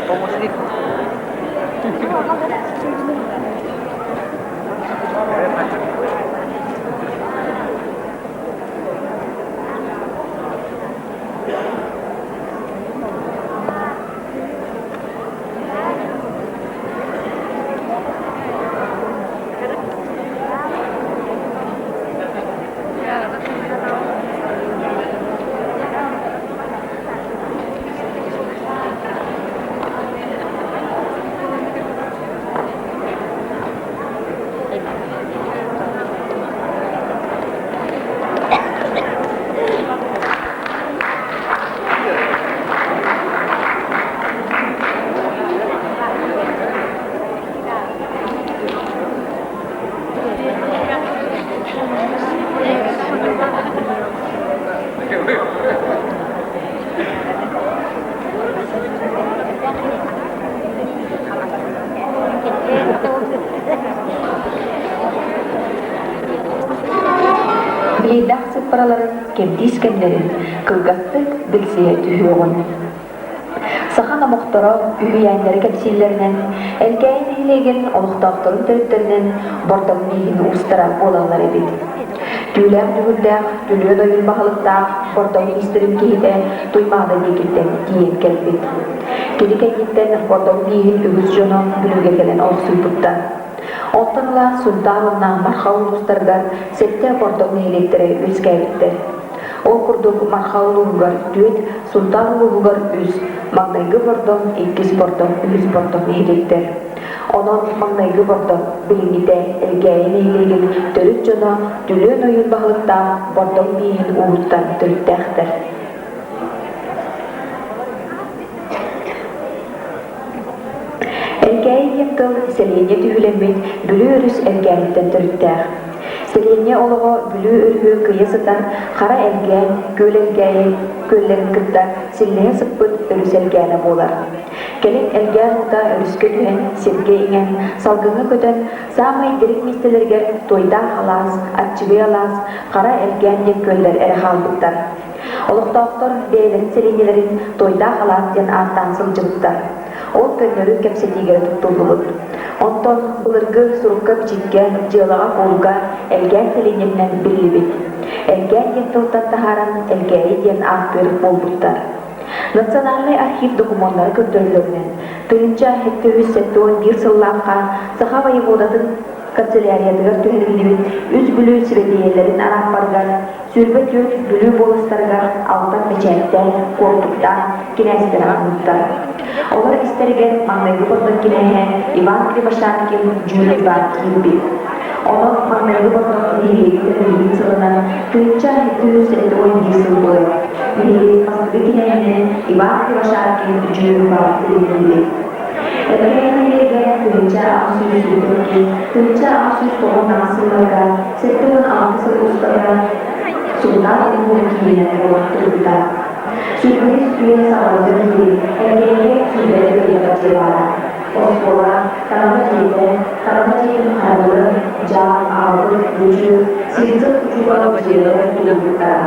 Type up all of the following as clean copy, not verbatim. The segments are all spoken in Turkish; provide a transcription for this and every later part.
Pemusik. Bildak sıparaların kemdiskenlerin kılgattık bilseye tühüğün. Sahan amuqtara ühüyenleri kemsillerinin elkeyin hilegen oluqtaqtırın törüplerinin bordamliğini ustara olanlar edin. Tüylem dühüldağ, tülüön oyun bahalıqtağ, bordamın istirim kehide duymağda degitten diyen kelbet. Kediken yitten bordamliğin ügüz jonu bülüge gelen olsuybuttan. Ontanla sultanına marhaul ustargar sette bordamlı elektere üskayettir. O kurduk marhauluğugar düet sultanuluğugar üz magnaygı bordam ikkis bordam üz bordam elektir. Onun magnaygı bordam bilingide elgeyen eylegen törüt jona tülüön oyun bahalıqta bordam bihin uğuttan törüttəxtir. Elgäyi yıktıl, selenye tühülemet, bülü örüs elgäyitten törüttəx. Selenye oluğu bülü örhü kıyasıdan, qara elgäy, göl elgäyi, göllerin kıtta, silleye sıppıt örüs elgäne bolar. Gelin elgäy uda örüskö tühen, serge ingen, salgını köten, samay direk mistelerge toyda halas, atçıgı alas, qara elgäyne göller ere halbıttar. Oluqtaqtar beylerin selenyelerin toyda halas jen artan sılcılıktar. Ol pönörü kemsetigere tuttululur. Onton bulurgu surukka biçikken jılağa kolga elgen selenyenlen birlibit. Elgen yentıltan taharan elgeyi yen arttırıp bolbuttar. Nasionalny Arxiv dokumentlari kötörülörünen tönünce hette hüssettoğun bir sıllanqa Saha Voyevodatın kanselariyatыгар tühenilibit üz bülü sibediyelerin arappargar sürbet yöt bülü bolustargar altan meçentten, kortuktan, kinesinden anlıktar. Olar isterigen Magnaygı Bordon kinehe Ivan Krivashankin Julie Barkin. Onun Magnaygı Bordon hilekten sılınan tönünce hette hüssettoğun bir sıl boyu. Magnaygı kinehe Ivan Krivashankin Julie Barkin. Elgäyi tönünce asus sürdürki, tönünce asus toğun asıllarga, settığın altısı ustara, sultan umur kiyine olaktırıda. Sürgüne sütüye sağladığın gibi, elgäyi sürdürü kıyafetçilara. Osbola, Karamacı'nın haralı, can, ağırlık, gücü, sizlik uçuğa uçuyaları kullandıklara.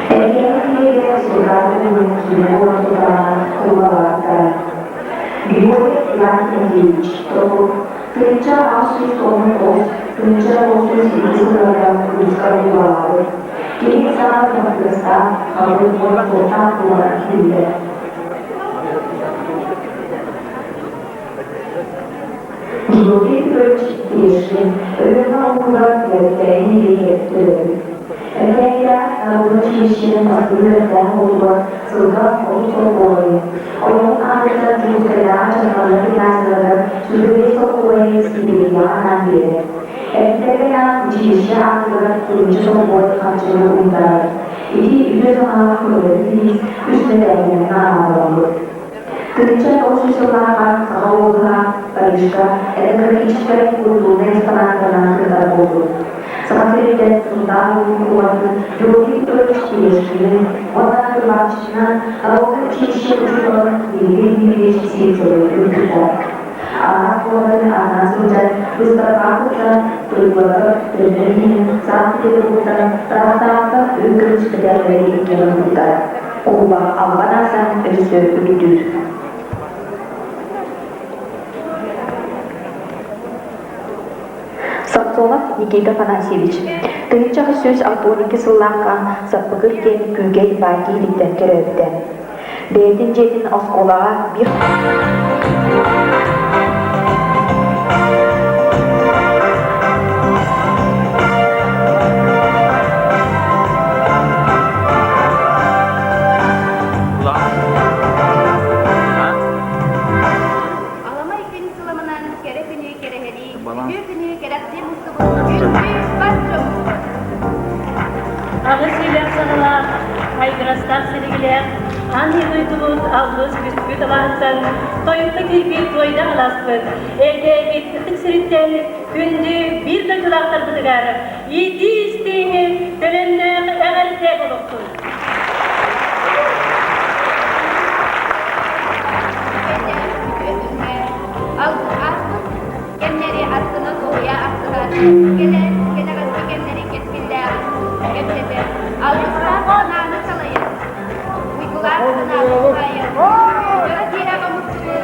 Elgäyi sultanın kiyine olaktırıda kullandıklara. Григорий Леонидович Трохов, тынча асус тонын ос, тынча осус изылардан кузкары балады. Керек сана тапкыста, халын орта кулар килді. Григорий Петрович Тешин, öğrenme okullar gereklerini iletirdi. Elgäyi Anadolu Çeşit'in asıllarından olan sılgan olusol olayı. Onun ağrıda cüzdeler çakalları yazıları sürdüğü çok olayı gibi yanan biri. Elgäyi Çeşit'e ağrıda turuncu son boy kaçırı undarır. İki yüzde zaman kuvvetliyiz, üstlerinin ağrılı. Tınca osusulağa, sağlığa, barışka, elektrikçilerin kurduğuna ispanaklanan kadar oldu. Sanatörden sultanın kuvatı, yolun ölçüleştiğini, ondan kırmakçısına, ağabey çeşitli uçuların bilgi bir ilişkisi çoğu ülküler. anak bulan anak sujan Mustafa berbuat berdiri saat dibutuhkan rata-rata ülküç bedelleri yanıldılar. Oba Albanasa özü ülüdür. Самсонов Никита Панасьевич. Тыынчағы сөз 12 сыллаққа саппығыр кен күлгей баки диктен көрөбді. Бәйдін жетін осколаға бір... Айгырастар сілігілер, аңы дұйдығыз алдыз бүспүт алағыттан, тойымды келбет тойда аласпын. Әлде еттік сіріттен күнді бір дұйдылақтар бұдығары, еті істейіне төлемді әғаліте болуқтың. Kemleri aslına doğuya astılar. Gene gazete kemleri keskiller. Kemleri almışlar onlarını çalayın. Uygular sınavı olayın. Göre dirağı mutsuz.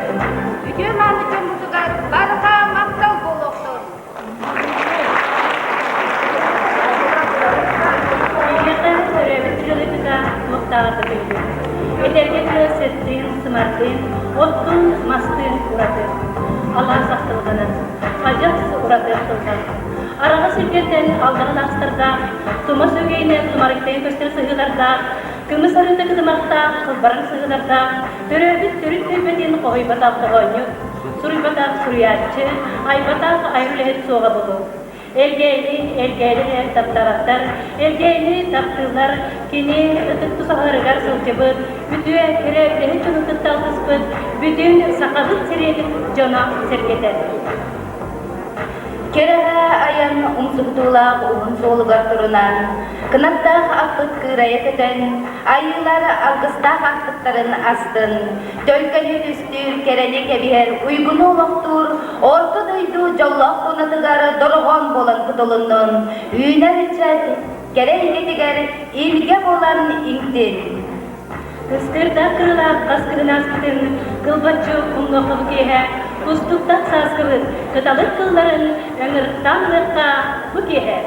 Bütün mantıcı mutsuzlar. Barıka maksal boloktur. Yıllıkları söyleyip yıllıkta muhtarı bildi. Edergeti settin, sımartın, ottun, mastın, uğratın. Allah sahtılığını, acısı uğratır kıldan. Arağı sürgetten aldığın astırda, tuma sögeyine tumarıkten gösteri sığılarda, kımız arında kızımakta, kılbarın sığılarda, töröbüt törüt tüybedin koy batak oynuyor. Suruy batak suruyatçı, ay batak ayrılehet soğa bulu. Elgeyli taptaratlar, elgeyli taptırlar, kini ıtık tusağırgar sılcıbıt, bütüye kereblehi çınıtıktal kıspıt, bütün sakabıt seriyedip cana sergeter. Kerehe ayan umsuktuğla uğun soğulugar turunan, kınattağ aktık kırayeteten, ayılar algıstağ aktıkların astın, tölkeli üstür kereli kebiher uygunu oluktur, orta duydu jallaq konatıgar dorğon bolan kutulundan, üyüner içer, kereygetigar ilge bolan inktin. Kıstırda kırılar kaskırın askıdın, kılbaçı kumlu kılkehe, Устуктак саскырын, кыталык кылларын өңірттан ырыққа бүкеhe.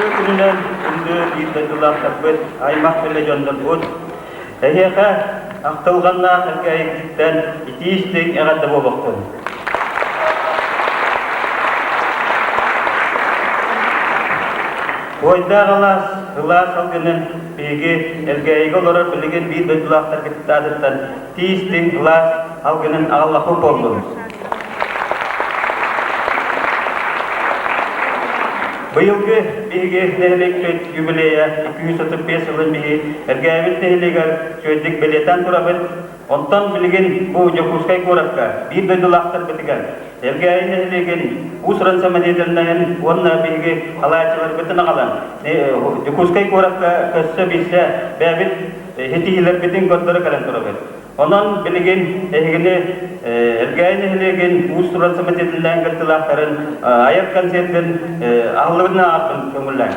gününden ünlü yıldızlar tabbet aymak bile jondurgut. Eheqa aqtılganna erkayikten itiistik egadda boloktu. Oyda gılas algının bigi erkayik olarak bilgen bir yıldızlar tabbetadırtan tiistik gılas algının ağlaqı boldu. Bıyılgı bigi nehlek jubileya 235 yılın bigi ergayvit nehlegar çözdük beletan turabit ondan bilgin bu Jokuskay Korakka bir dödülaktar bitigan ergay nehlegen usran samadiyadırnayan onna bigi halayçılar bitina kalan Jokuskay Korakka kıssa bilse babit hetihiler bitin kodları kalan turabit ondan bilgin ehgini ergay nehlegen usran samadiyadırnayan gırtılaktarın ayak kansetin ağlığına apın kömürlen.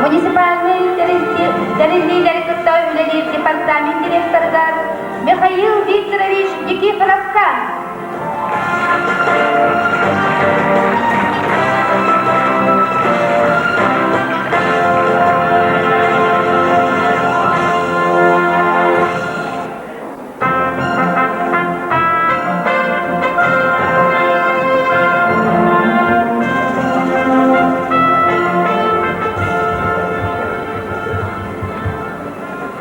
Муниципальный директор департамент директоры Михаил Викторович Никифоровка.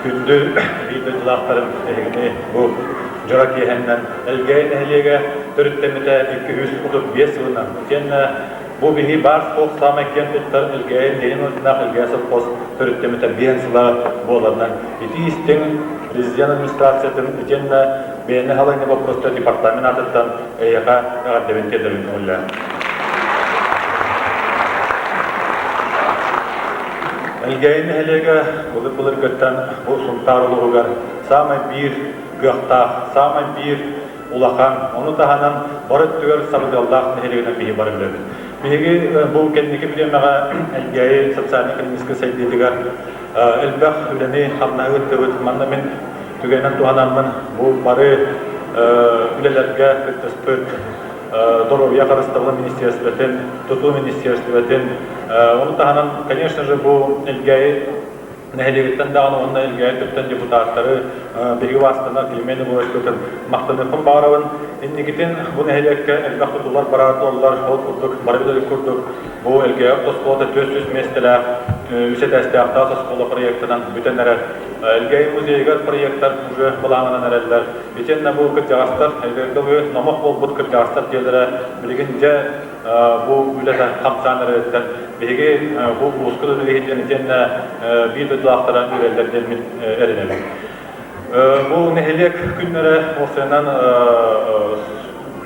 Күндү видеоларым bu Joraki henden elgey ehliga törüttemite 235 yılına. Kenna bu bihi bar soq samakken tuttar elgey deyin odnak elgeyse pos törüttemite biensla bolardan. Iti isten prezident administrasiyatın kenna beni halayne вопрос департамент атыттан эяга гаддевентедерин олла. Elgeyni helega bulur götten bu sultarlığı samay bir gökta, samay bir ulakan, onu tahanan barıt tüger sabıdallah helegine bihi barıgıdır. Bihi bu kendiki bilemeye elgeyi sosyal-ekonomik seydedigar elbaq üleni hamna öttüvüt manna min tügenen tuhananmın bu barı ülelerge kıttıspıt Здоровья Харастовла министерствотен, Туту министерствотен. Он таганан, конечно же, бу элгай нехелегиттен даган онна элгай төптен депутаттары берги астына килмени болуштун мактаныкын баарабын иннигитин бу нехелекке элбакты дулар баратоллар ол курдук барбидер курдук бу элгай тосполта 400 местелер үсетесте автосыз коло проектынан бүтенер элгай музейгер проекттар уже балаңынан эрелдер иченне бу кыржагастар элгерге номок болбут кыржагастар телере билигинже bu ülkede kapsanlarından biri bu uskulu değiştiğinde bir de dağıtılan ürünlerden erinelim. Bu nehelek günlere ortadan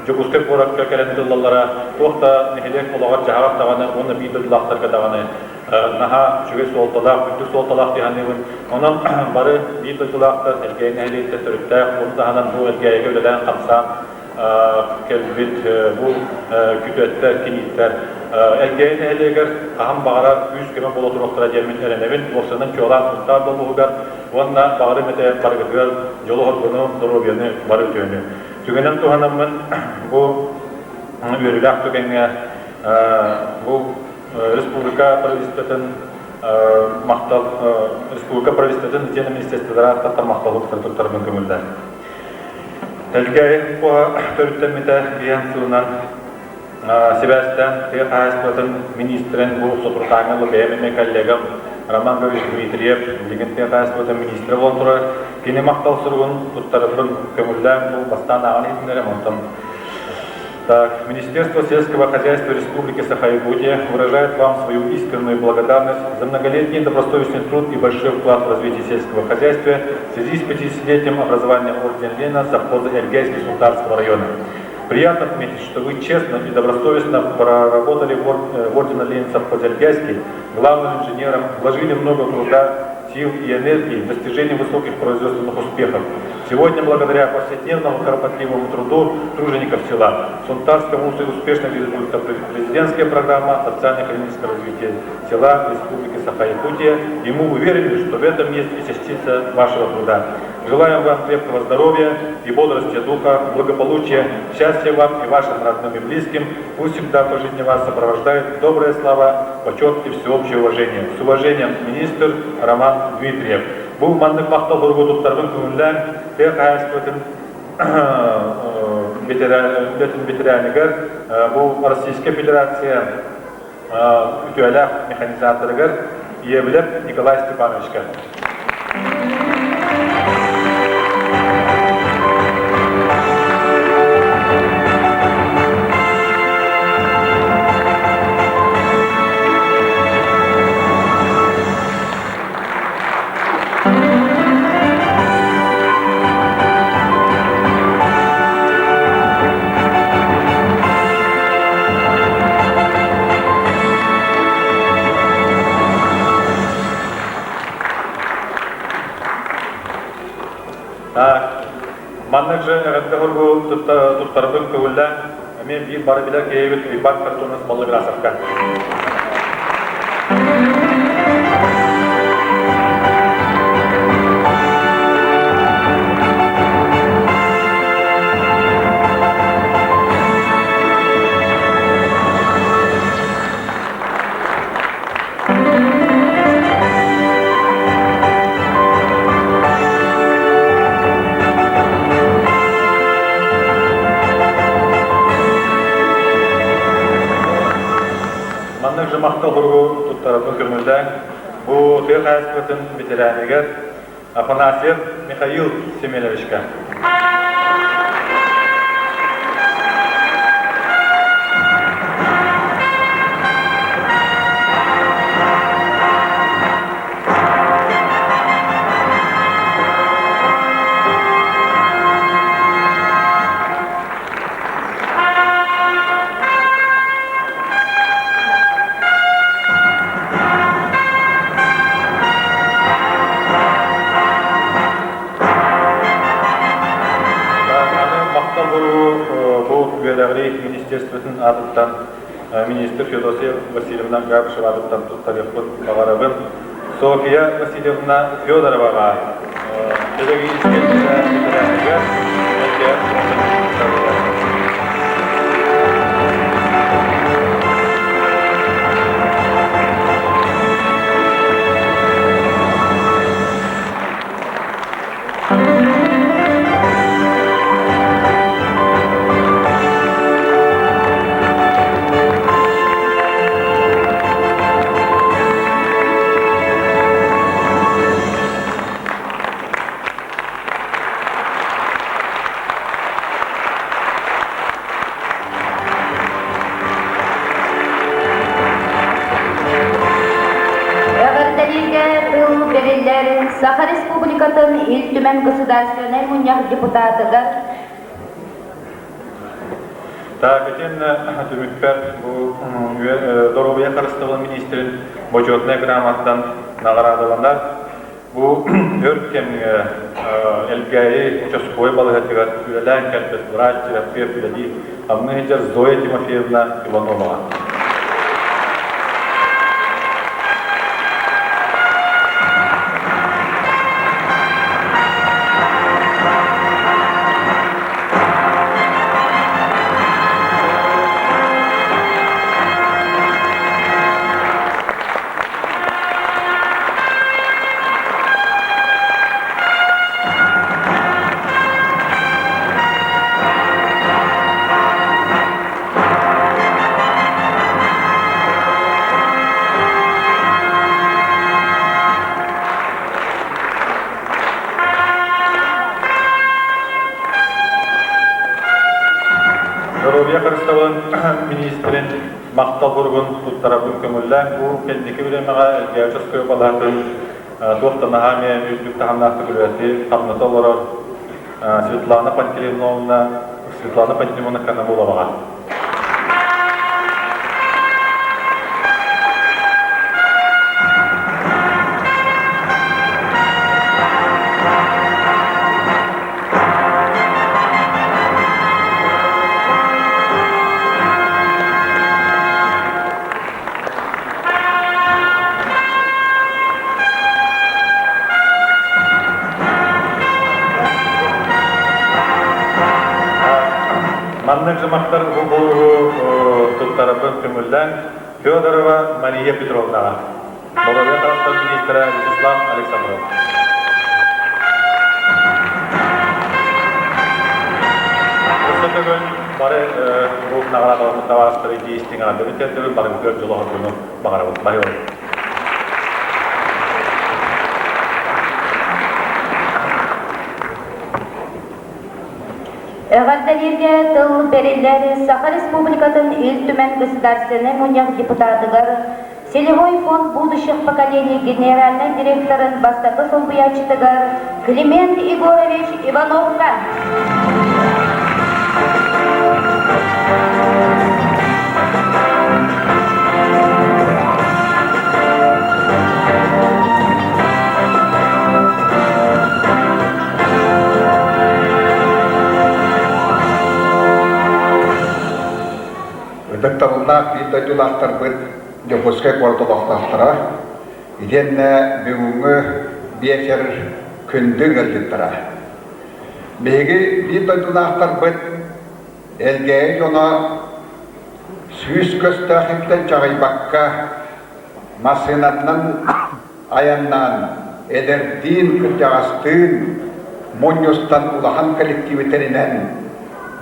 Jokuskep olarak gelen yıllara tohta nehelek olarak cevap dağını onu bir de dağıtır dağını naha şüve soltalak, bütün soltalak diyelim. Onun barı bir de dağıtır elgey nehelekte türütte onu da bu elgeye gelen kapsan kelbit bu kütüetler, kinitler. Elgeyin ehliger aham bağıra 100 km bol oturuklara gelmin erenevin, olsanın çoğalan tutar doluğugar, onunla bağırı mete pargıdıgar, yolu horgunu, dorobyanı, barı tüyünü. Tügenen tuhanımın bu ürülak tügenge bu Respublika Pravisteten Mahtal, Respublika Pravisteten Diyene Ministerstvedara Tatar Mahtalık Tırtıktarımın kömürler. Elgey bu törüttemite biyen sığınan Sivas'tan Tehastvat'ın ministrin bu Soturtanyalı beğenme kollegam Roman Gavich Dmitriev ligin Tehastvat'ın ministri olantıra kini maktal sırgın tuttarıpın kömürlen bu bastan ağın izinleri montan. Министерство сельского хозяйства Республики Саха-Якутия выражает вам свою искреннюю благодарность за многолетний добросовестный труд и большой вклад в развитие сельского хозяйства в связи с 50-летием образования ордена Ленина совхоза Эльгейско-Султанского района. Приятно отметить, что вы честно и добросовестно проработали в ордена Ленина совхозе Эльгейский главным инженером, вложили много труда, сил и энергии в достижение высоких производственных успехов. Сегодня, благодаря повседневному кропотливому труду тружеников села, в Сунтарском успешно реализуется президентская программа социально-экономического развития села Республики Саха-Якутия, и мы уверены, что в этом есть и частица вашего труда. Желаем вам крепкого здоровья и бодрости духа, благополучия, счастья вам и вашим родным и близким. Пусть всегда по жизни вас сопровождает добрая слава, почет и всеобщее уважение. С уважением, министр Роман Дмитриев. Bu manlık makta burguduklarının kömürler ve hayastvatın bitireniger bu Российская Федерация ütüelek mekanizatorıger yiyebilip Nikolay Stepanovич'ker. туттарбын көвүллә, мен бир бары биле кейбит ыйбат картонас баллы грасовка. Маннык жымакта бургу туттарбын көмүлдә. Бу техаспытын ветеранигер Афанасьев Михаил Семеновичка. Министерствотын адыттан министр Федосия Васильевна Габышева адыттан туттарыппын багарабын София Васильевна Федоровага педагогическая Саха Республикатын ил-түмен государственный муньяк депутатыгар. Так, этен түмүкпер бу Доробия Карыстывын министрин почетный грамоттан наградыландар. Бу өркемге элгайи участковый балыгатыгар үлелән кәлбет врач, терапевт, үледи. Менеджер Зоя Тимофеевна Иванова. Доробия Карыстывын министрин мактал бургун туттарабын көмүллә. Бу кендики билемага элгәчөскө балатын доктанахаме үздүк тахамнакты күрәти Хамнатолора Светлана Пантелеймовна Канамулова. Маннык жымактар туттарабын көмүлдән Федорова Мария Петровнага. Доробия Карыстывын министры Вячеслав Александров. Бүгін бары рух наградаларын тавастыры дейістің ады өтетті бары бүкір жылы ғырғыны бағарабыз. Байыр. Гаддалерге тыл берилер Саха Республикатын ил-түмен государственный муньяк депутатыгар Селевой фонд будущих поколений генеральный директорын бастапы солбуячытыгар Климент Егорович Ивановка. Докторлар битойдулақтар бұд жопускай қортолақтақтыра. Иденне бүгінгі бекер күнді көлдіктіра. Беги битойдулақтар бұд әлгей жона сүйіс көстәхіптен чағайбаққа масынатынан аяннан эдердин күттяғастын Моньостан улахан коллективитеринен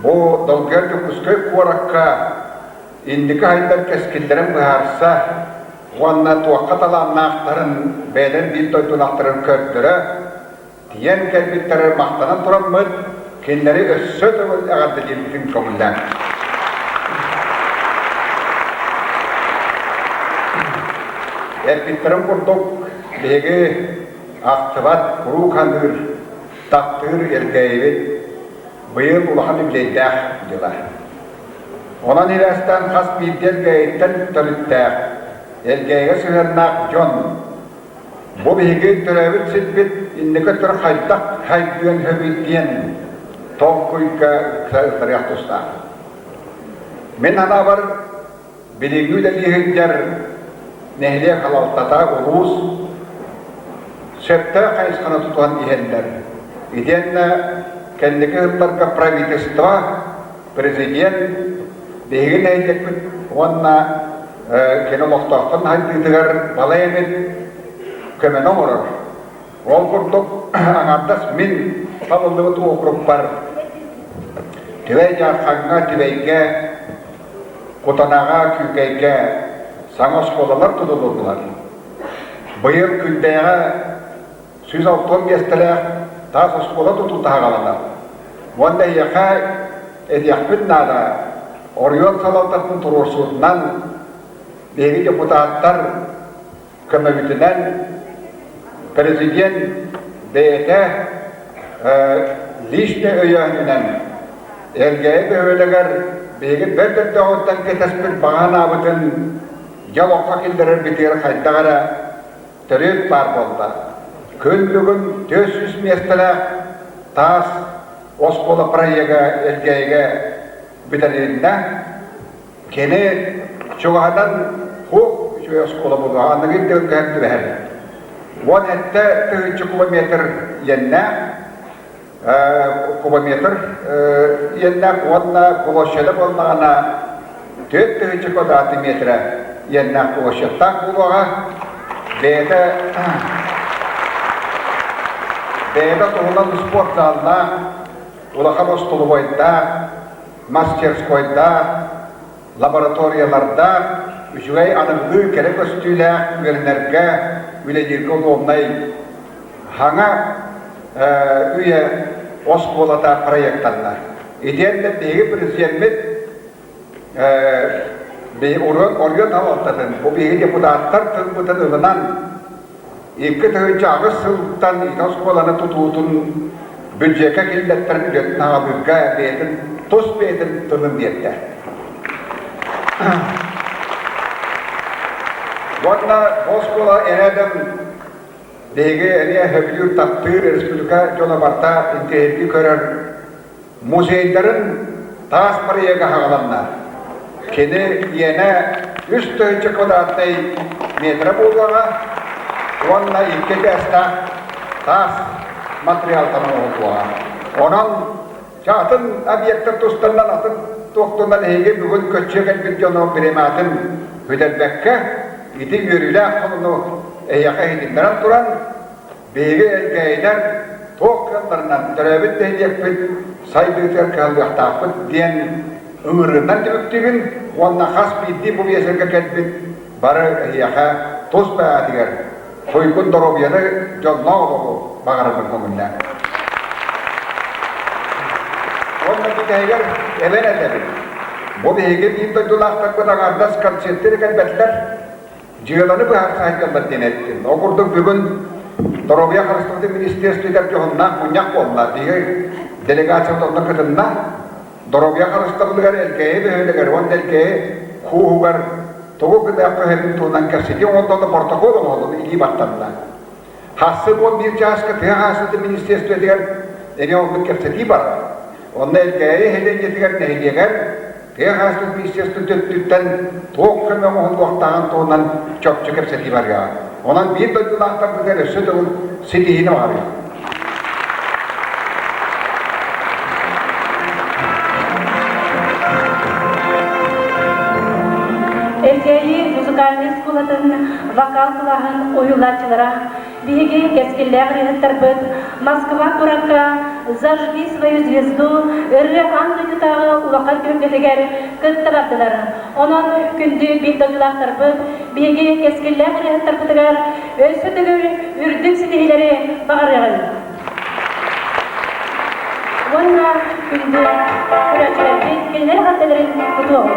бу долгерді күскөй қуараққа индікі айдар кәскілдерін бұхарса оғанна туаққа таланнақтарын бәлін битойдулақтарын көрдірі тиен кәлбеттері мақтанан тұран мұд кендері өссө төгіл ағарды елдің көңілден. Әлбеттерін құрдық беге ақтыват құру қандыр тақтыр әргейбет бұйыл ұлахан үмлейдәқ дела. Онан елестен қас бейдер гейттен түріттәқ әргейге сүйернақ жон. Бұл беге түрәбіт сілбет иннекі түр қайдақ қайдуен хөбейден тоқ көйкі сәріяқ тұста. Мен ана бар білегі дәлігіндер нәхіле қалалтата ұлуыз сөпті қайысқаны тұтуған ехендер. Иденна кәндігі ғылларға правительство, президент, бейгін әйдекпіт, онна кені лоқтақтың хайдыдығар бала емет көмен оңырыр. Ол құрдық аңардас мен табылдығы тұғырып бар. Түвей жарқаңға түвейге, құтанаға күйгейге, саңыз қолалар тұдылырдылар. Бұйыл күндеға сөз алтон бестілер тас ұсқола тұту тағалалар. Онда еқа әдияқпін нада Орион салалтатын тұрырсуынан бегі депутаттар көмөгітінен президент бейті лишне өйенінен әлгейі бөөлігер бегі бірдікті оттан кетеспін баған абытын жал оққа келдерер бітері қайдағара түрет бар болды. Күн бүгін 400 местілі тас осқолы проега әлгейге бітірерінде кені чуғадан хуқ осқолы болды. Анығын дөң кәмді бәрі. 10 километр енне онна площаді болмағана 4 квадрат метрі енне площадтан болуға бейді тұғынан спорт залына, улахан остолы бойда, мастерскойда, лабораторияларда үшігей анығы керек өстілі үйерінерге үйледерге олғынай хаңа үйе осқолата проекттарына. Иденді бейгі президент Орион алаттадың, бұл бейгі депутаттар тұнбытын ұлынан 2 ағыз сылттан идос қоланы тұтуытын бюджетке келдеттерін үлетін ағабырға бейтін, тұс бейтін тұнын дерді. Онда Босқола әрәдім бейгі әне хөбілер тақтыр республика жоны барта интернетті көрір музейдерін тас проегі хағаланна. Кені ені 3 квадраттай метрі болуға, онна 2 дәста тас материалтаны олуға. Онан жатын объекттер тұстарынан атын тоқтынан әйге бүгін көтшеген бір жоны бірематын өдербәкке иді өрілі қолыны әйяқа едіндерін тұран бейгі әлгейдер тоққандарынан түрәбіт дейдекпін сайдығытыр қалдықтақпын ден ұмырынан дүбіктігін онна қас бейді бұл есерге кәлбін бары әйяқа тос бәдігер қойқын дұробияны жолна олығы бағарымын көңілі. Онна бітәйгер әбен әдәбін. Бұл әйге бейді дұлақтар бұдағардас концерттері кәлбәтілер жүйеланы бұхар сайқалдар денеттін. Оғырдың бүгін Дұробия қарыстырды министерствелер жоғынна мұняқ болна дейгі делегацияларының қытынна Дұробия қарыстырдығар әлгейі бөхелігер, он әлгейі қуғығар тұғы күдәққа әлдің туынан кәрседе ондағы протокол олығын илі баттанна. Хасы бұл бір жасқы тұға қасыды министерствелер әне олғы кәрседе бар. Онда әлгейі әлен етігер нәйдегер Tehaslı bir sesli döttükten toğ kırmam oldu vaxtağın toğundan çok çıkıp seti var ya. Ondan bir döttülahtar bu der ösü dövül setihini var ya. Erkeği müzikalini skulatın vokal kılağın oyunlarçılara биги кескиллер тарбыт Москва куракка зажги свою звезду өрре аңгытагы улакка көңгелегер кыттыраттылар. Онон күндү битдогулар тарбыт биги кескиллер тарбытыгар өсөтөгөр үрдүк сидилери багырыгы. Онна күндү күрәчләрдә киллер хатталарын кутугы.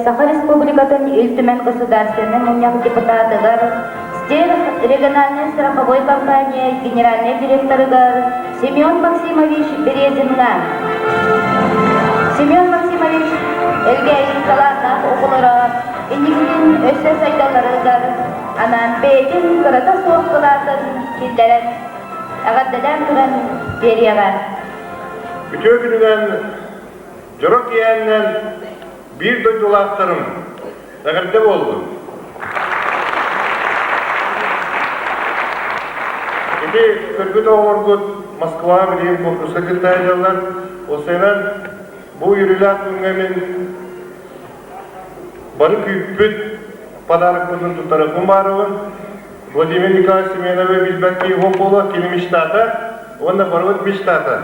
Саха Республикатын Ильтумен государственным умняк депутатыгар, Стер региональной страховой компании генеральный директорыгар Семен Максимович Березинга. Семен Максимович элгей каларда окулара, иннигин өсө сайдаларыгар, анан бейтин кырата соққылардын килдерен, ағаддадан туран берияға. Bütün gününden Jorok yeğeninden bir duydulatlarım Eğerde oldu. Şimdi Kırgıt Oğurgut Moskva bileyim korku sekreteryalar o senen bu yürüyler güngemin barık yüpüt padarıklarının tutarı kumarıvın Vladimir Nikolaevich Semenov'e bilbetki hopola kilimiştata onda barıvıt miştata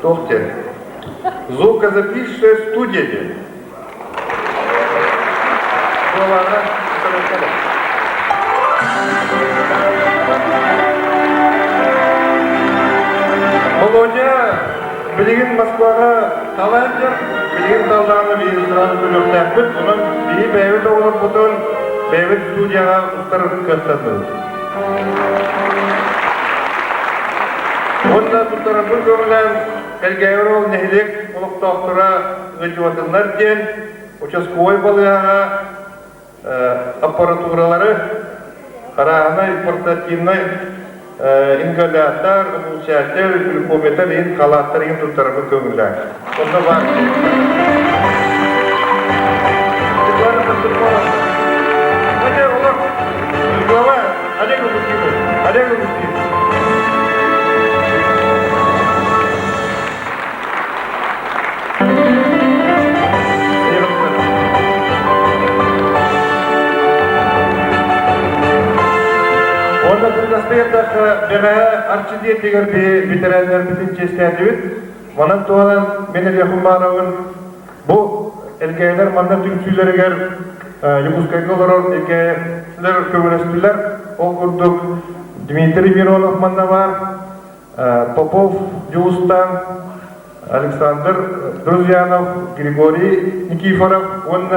Тохте. Звукозаписывающая студия. Володя, білген Москваға талайдыр, білген талдарына бейін сұраны төліктәппіт, оның бейі бәйвіт оғылып бұтын бәйвіт студияға ұстар көттәді. Онда тұттарапын көңілен кәлгәйірол нәхілек ұлықтақтыра өтіватынлар кен, участковой балыяға аппаратуралары қарағына портативный İngilizler, uçaklar, hükümetler, in kalatlar, in tutarımı kömürler. Onda var. Hadi oğlum. Uygulama. Hadi konuşayım. Hadi konuşayım. Onda kırgastayırdaki bana arçı diye tegerdi bitirenler bütün çeşitlerdi. Onun doğadan beni yakın bağırağın bu erkekler manna tümsüylere gel Yukuskayga olarak erkekler kömürestüler. O kurduk Dmitri Mironov manna var, Popov Yustan, Alexander Druzyanov, Grigoriy Nikiforov, onun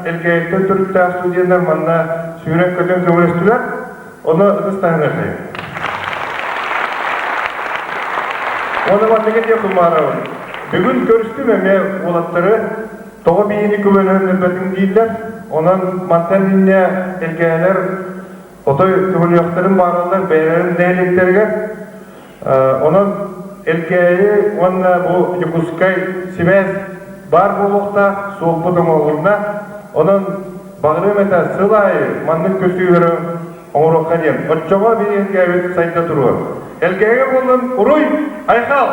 erkekler Türkler stüdyenler manna süren kötü kömürestüler. Onu ıstanır efendim. Onu mantıket yakın mağarağın. Bugün görüştüm eme olatları toğa beyini kübönün nöbetin değiller. Onun mantan dinle erkeğler otoy kübönüyakların mağaralar beylerin değerliklerine onun erkeği onunla bu Yukuskay Simez bar bulukta soğuk budum oğluna onun bağırım ete sılayı manlık kösüyleri Oğru Kadiyan, Otçama bir erkeği sayıda duruyor. Erkeğe bulun, uruy, aykal!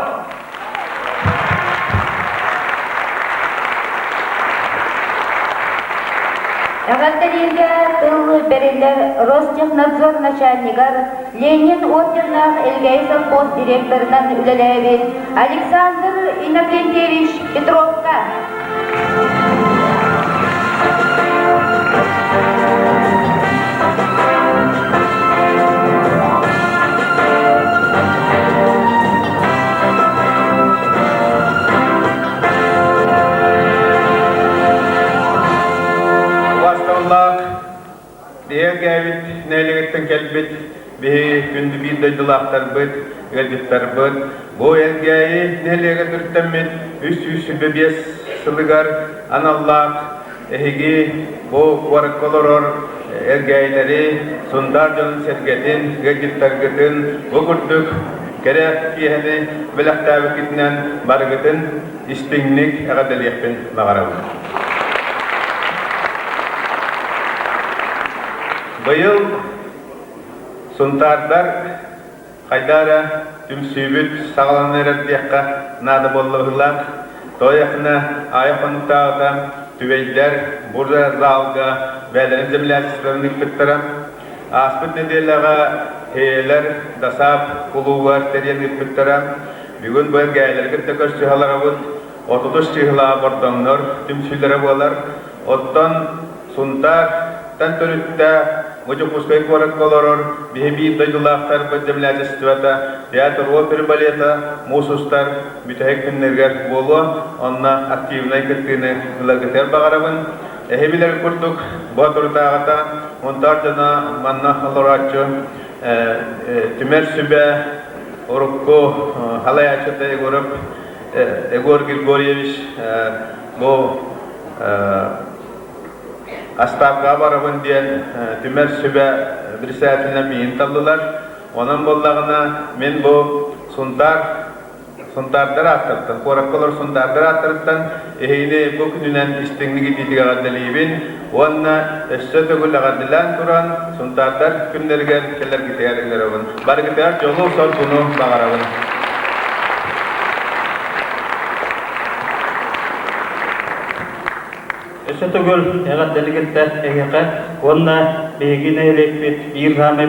Ағаттарында тыл берелер Ростехнадзор начальнигар Ленин орденах Элгай совхоз директорынан үлеләбит Александр Иннокентьевич Петровка. Diğer gavit neylegetten kelbet bir gündü bir daydılaktar bıt, gıldittar bıt. Bu elgeyi neylege dürttemmet, üst bebes sılıgar anallak, ehigi bu varakkoloror elgeyileri sundar canın sergetin, gıldittar gıtın, bu kurduk kerek kiyeni bilakta vakitinen bargıtın istinglik agadaliyakpin mağaravun. Bu yıl suntarlar kaydara tüm sübüt sağlanır diyekka nadı bolluğular toyakına ayakonukta tüveyler burada zalga belen zemlesizlerini kıttıram aspıt nedelaga heyeler dasap kuluvar teriyen kıttıram bugün bu elgeyler kıtta köştühalar avut 30 çıhla bordanlar tüm süylere bolar ottan suntar Tanturutta Yukuskay korakkoloror bihebi daydılaktar bacımladı situata teatr opera baleta musustar mütehek günlerger bolu onna aktivnay kırtığını lagıter bağırabın ehebiler kurduk boğaturtağıta montarcana manna haloratçı tümer sübe orukko halayachata Egor Grigoriyevich bu Astapga barabın diyen tümer sübe bir saatine biyin taldılar. Onun bollağına men bu suntardır attırttım. Korakkolor suntardır attırttan ehine bu gününen istinligi didiga gadalibin onna eşsöte gülle gadilan turan suntardır günlergen keller giteyerler avın. Bar giteyer jolu sol bunu bağırabın. Esotogol yagat delegette egeka onna begine elekbet bir ramay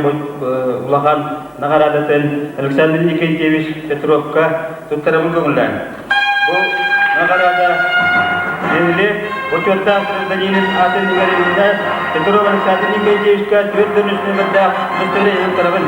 ulahan nagaradaten Alexander Nikentьевич Petrovka tuttarabın göngülen. Bu nagarada denili boçotta sırdaninin atın nigarinde Petrov Alexander Nikentьевич'ka dört dönüşünü verda müsteri tuttarabın.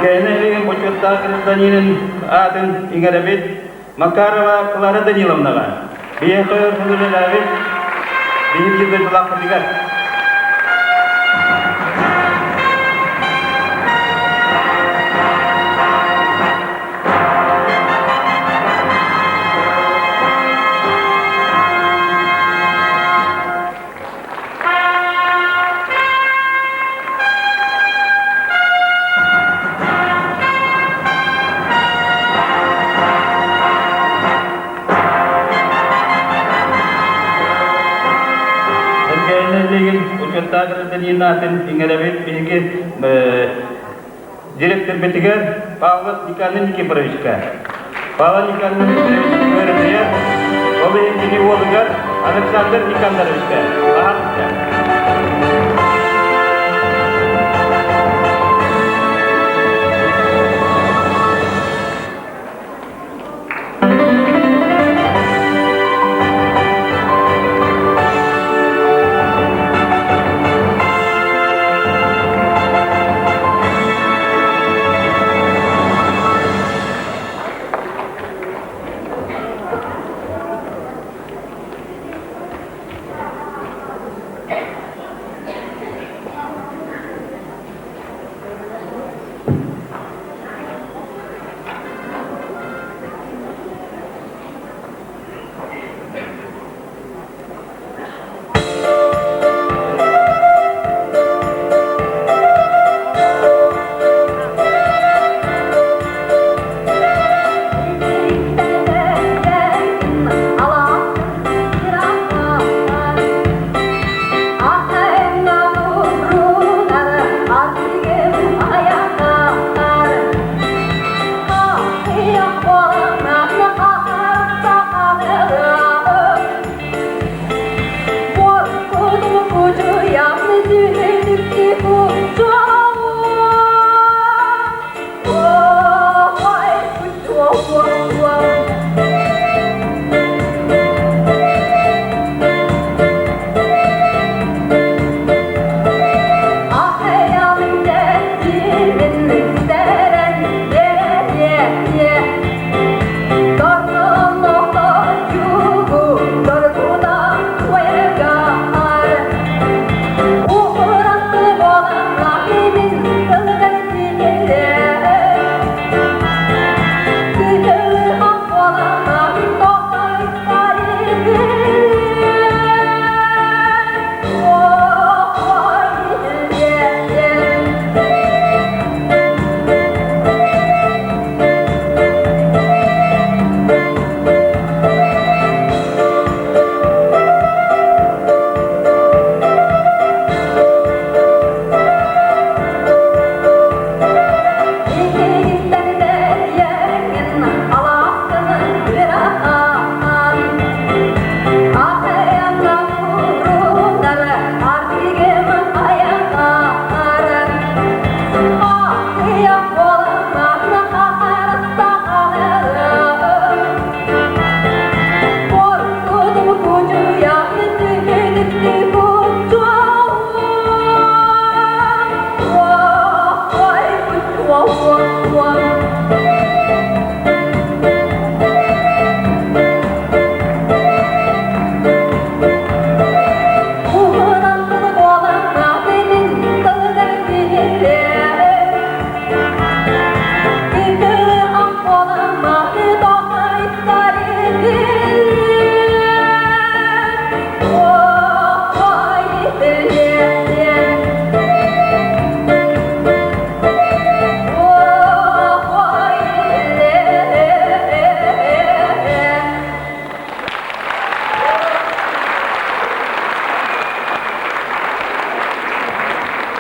Gene boçotta sırdaninin atın ingarabet Makarova Klara Danilovnaga. Bir koyor huzurlavet bir yılda kulak digar. Tagra'dan yinaten ingelebet bilgi direktör Betiger Pavel Nikolaevich Borowska. Pavel Nikolaevich öğretmeye o benim oğlugar Alexander Nikolaevich. Bahatça.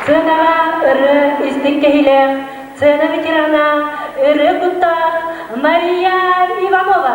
Сценаға ұры істік кейлер, сцена ветерана ұры құттар Мария Иванова.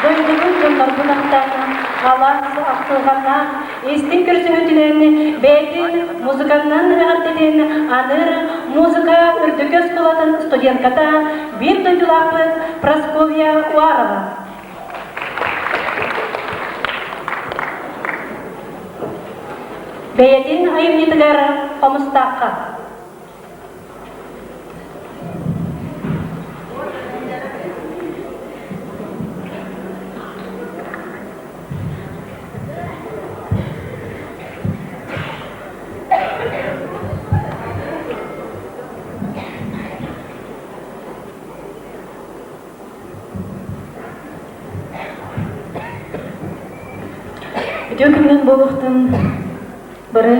doyduğun yıllardan aktarına, galası aktılğana, istin kürsühütülerini, beydin, muzikandan rahat edin, anır, muzika ürdüköz kulatın studentkata, bir doydulaklı Praskovya Uarova. Beyedin ayım yetiler omustaka. Dökümden boluktan biri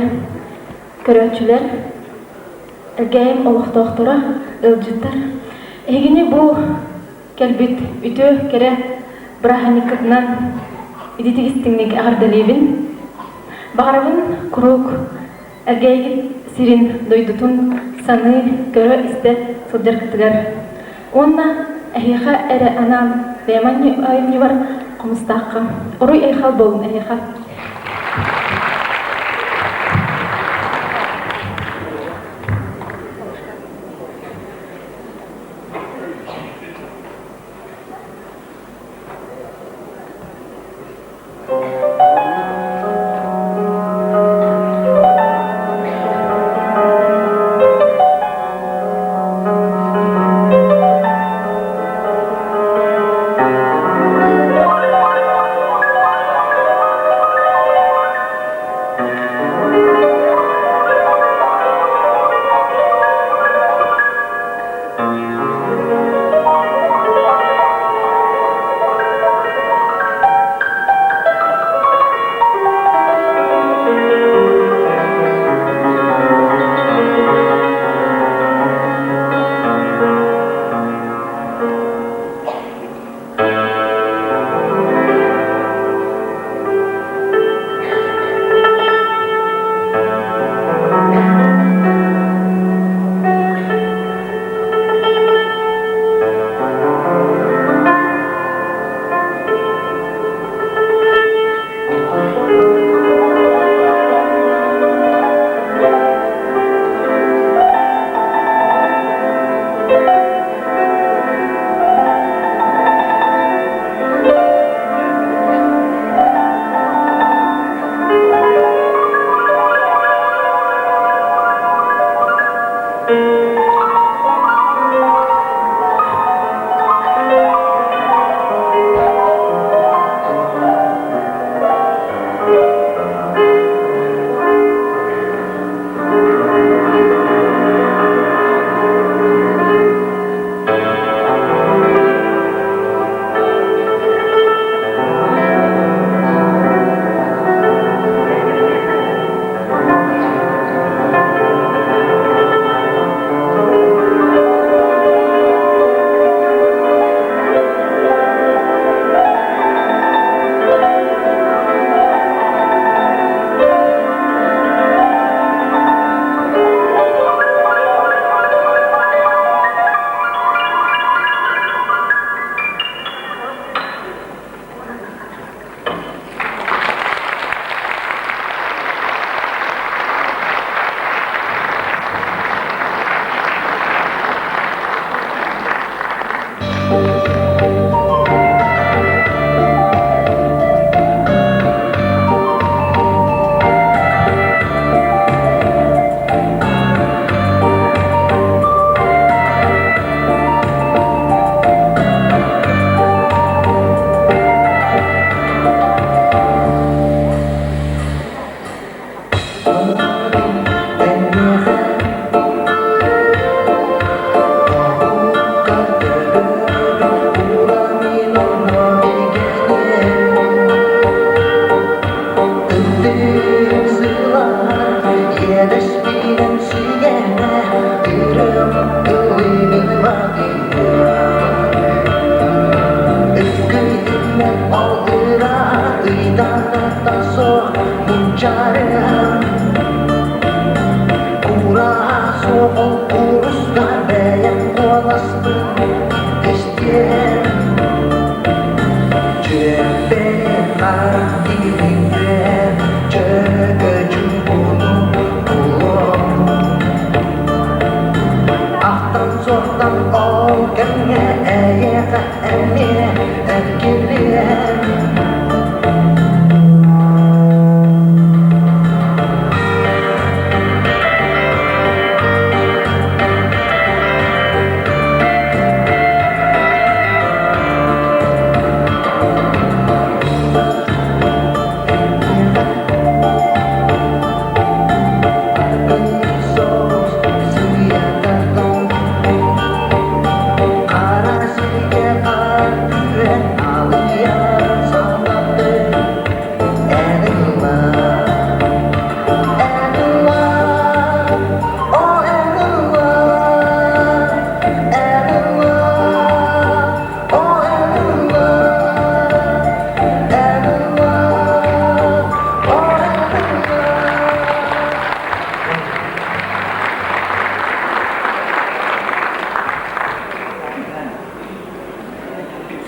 köröçüler, ergeyim oluk doktora, ılcıttar. Egini bu kelbit ütü kere brahanikatnan iditi istinlik ağırdalibin. Bağırabın kuruk ergeygit sirin doydutun sanı körö iste sıldır kıtıgar. Onna ehiha ere anam vemanyi ayımni var komustaqqa. Oruy ehal bolun ehiha.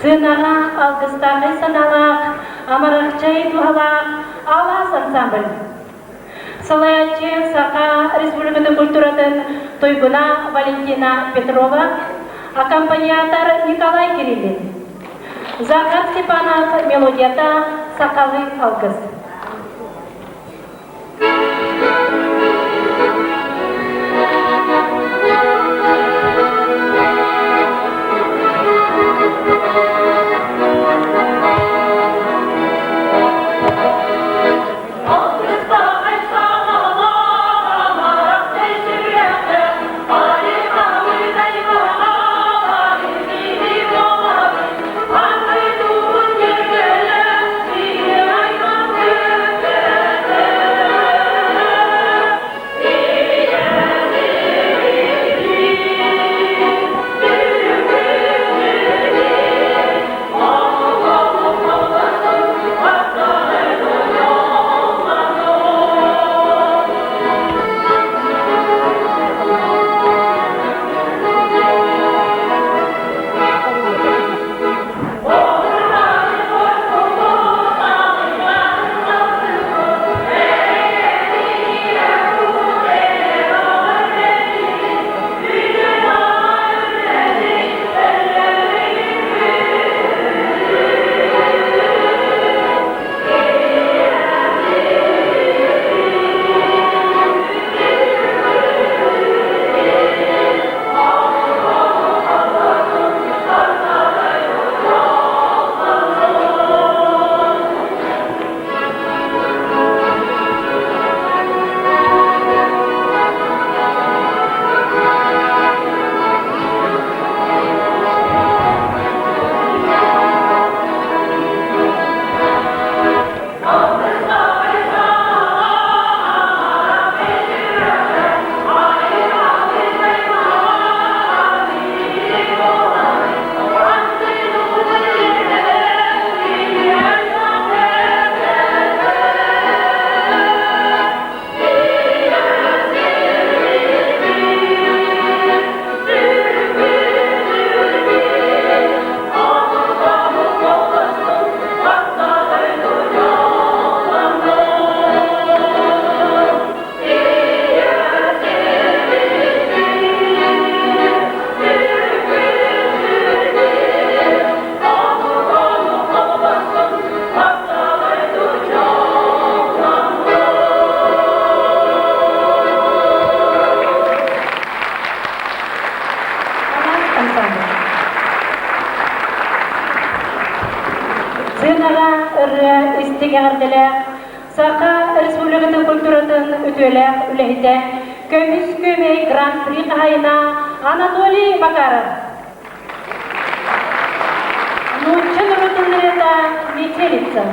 Сынаға алғыстағы саналақ, амарақчай туғалақ, алас ансамбль. Салаячы Сақа Республиканы культуратын Тойгуна Валентина Петрова, аккомпаниатор Николай Кириллин. Захар Степанов мелодията Сақалы алғыз. Сынаға ұры істегәрділер, Сақа Республикатын культуратын өтөләк үләйді, көміс көмей гран-при қайына Анатолий Макаров. Нучын рутынлерді метелица.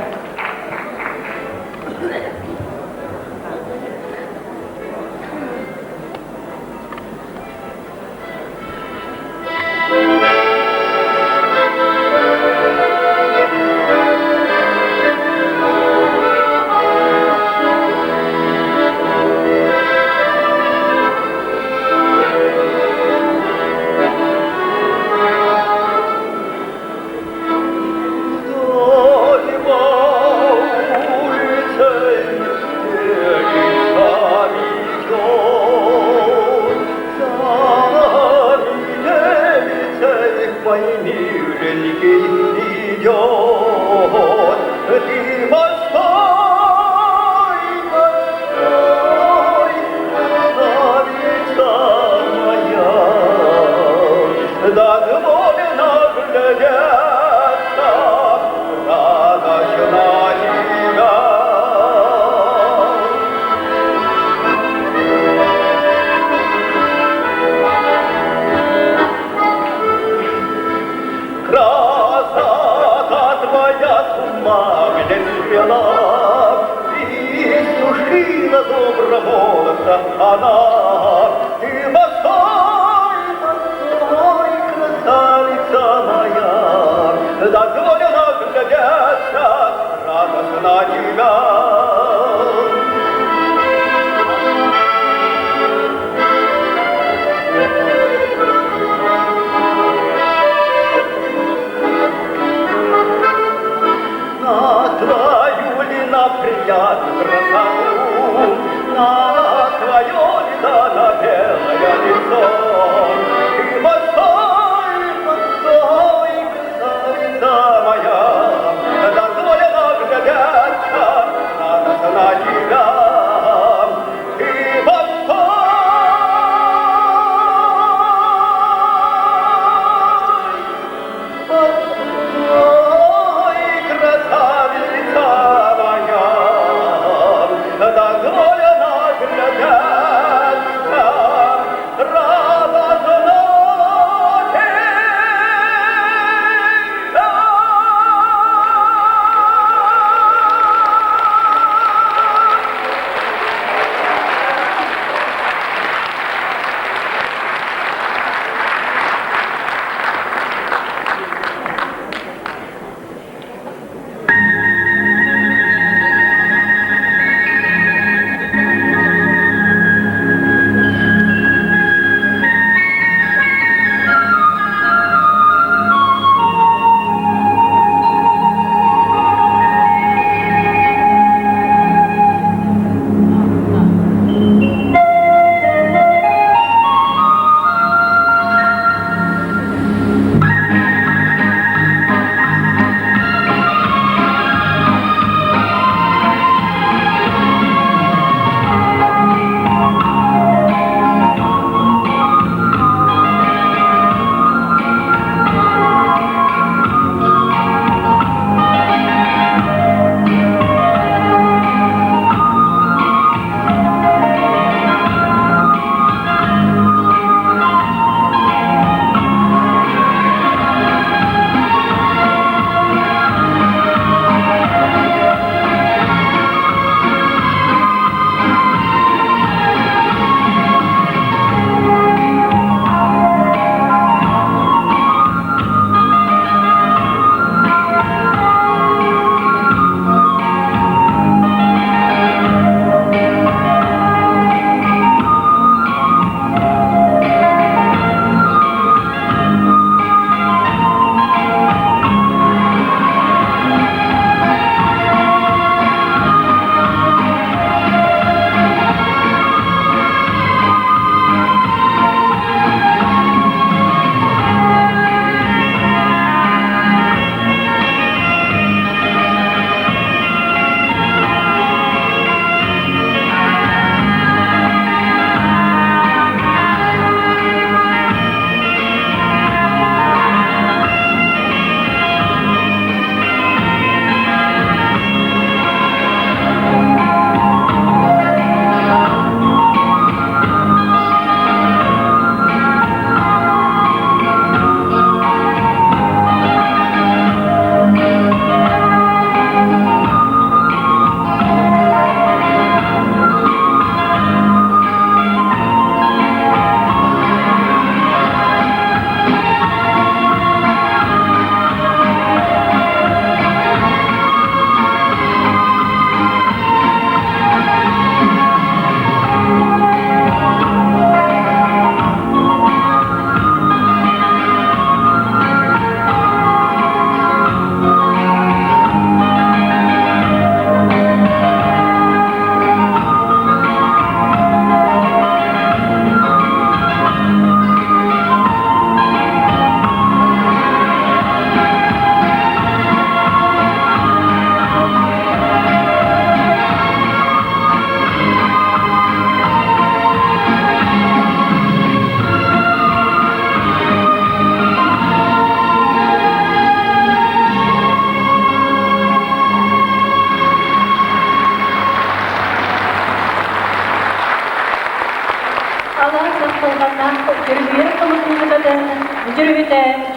Dolma идет, ты постой, царица моя, дозволено глядеться радость на тебя. Красота твоя с ума меня свела, Иисушкина доброго голоса она. Ты постой, постой, красавица моя, дозволено глядеться радость на тебя. На твою ли на приятную красоту, на твое ли да на белое лицо. Ты постой, постой, красавица моя, дозволено глядеться радость на тебя. Ты постой, красавица моя, дозволено глядеться радость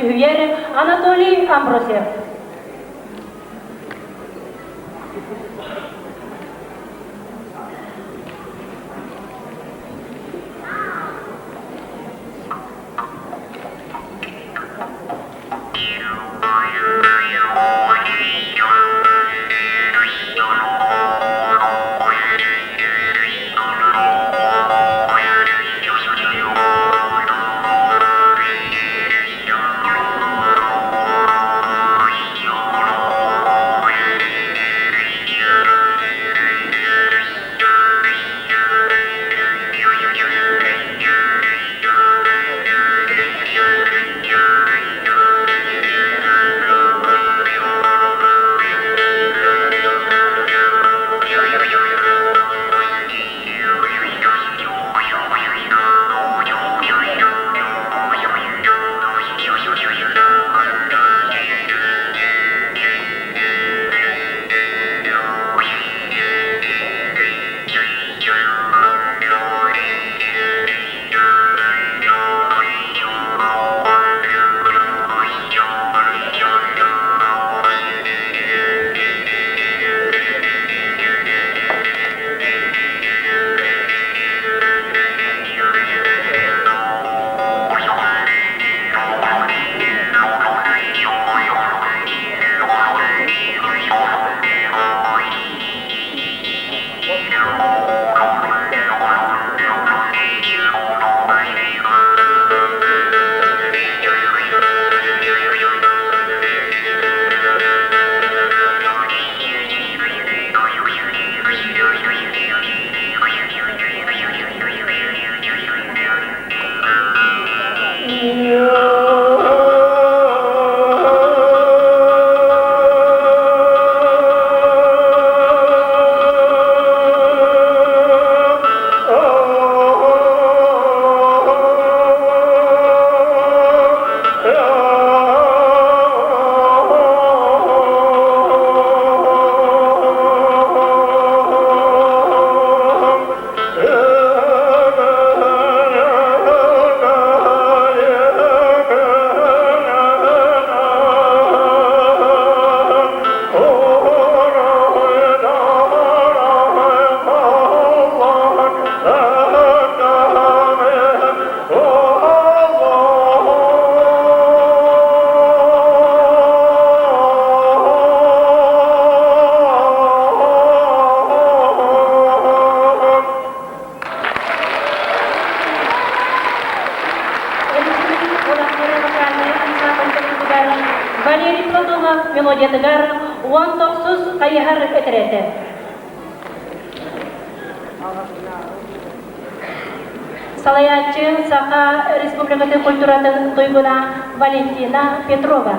Тюер Анатолий Амбросев. Валерий Платонов мелодиятыгар 19 кайыгар этерети. Салаятчы Саха Республикаты культуратын тойгуна Валентина Петрова.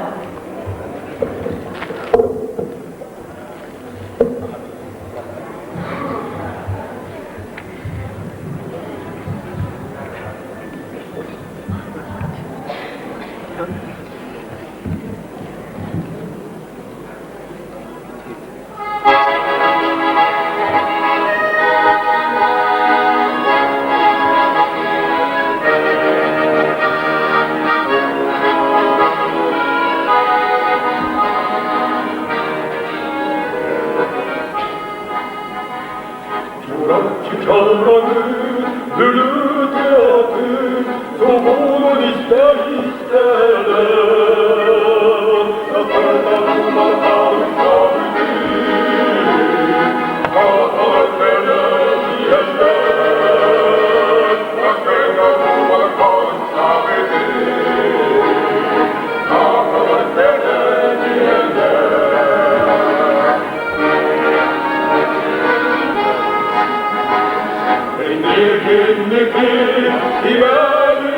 Divani,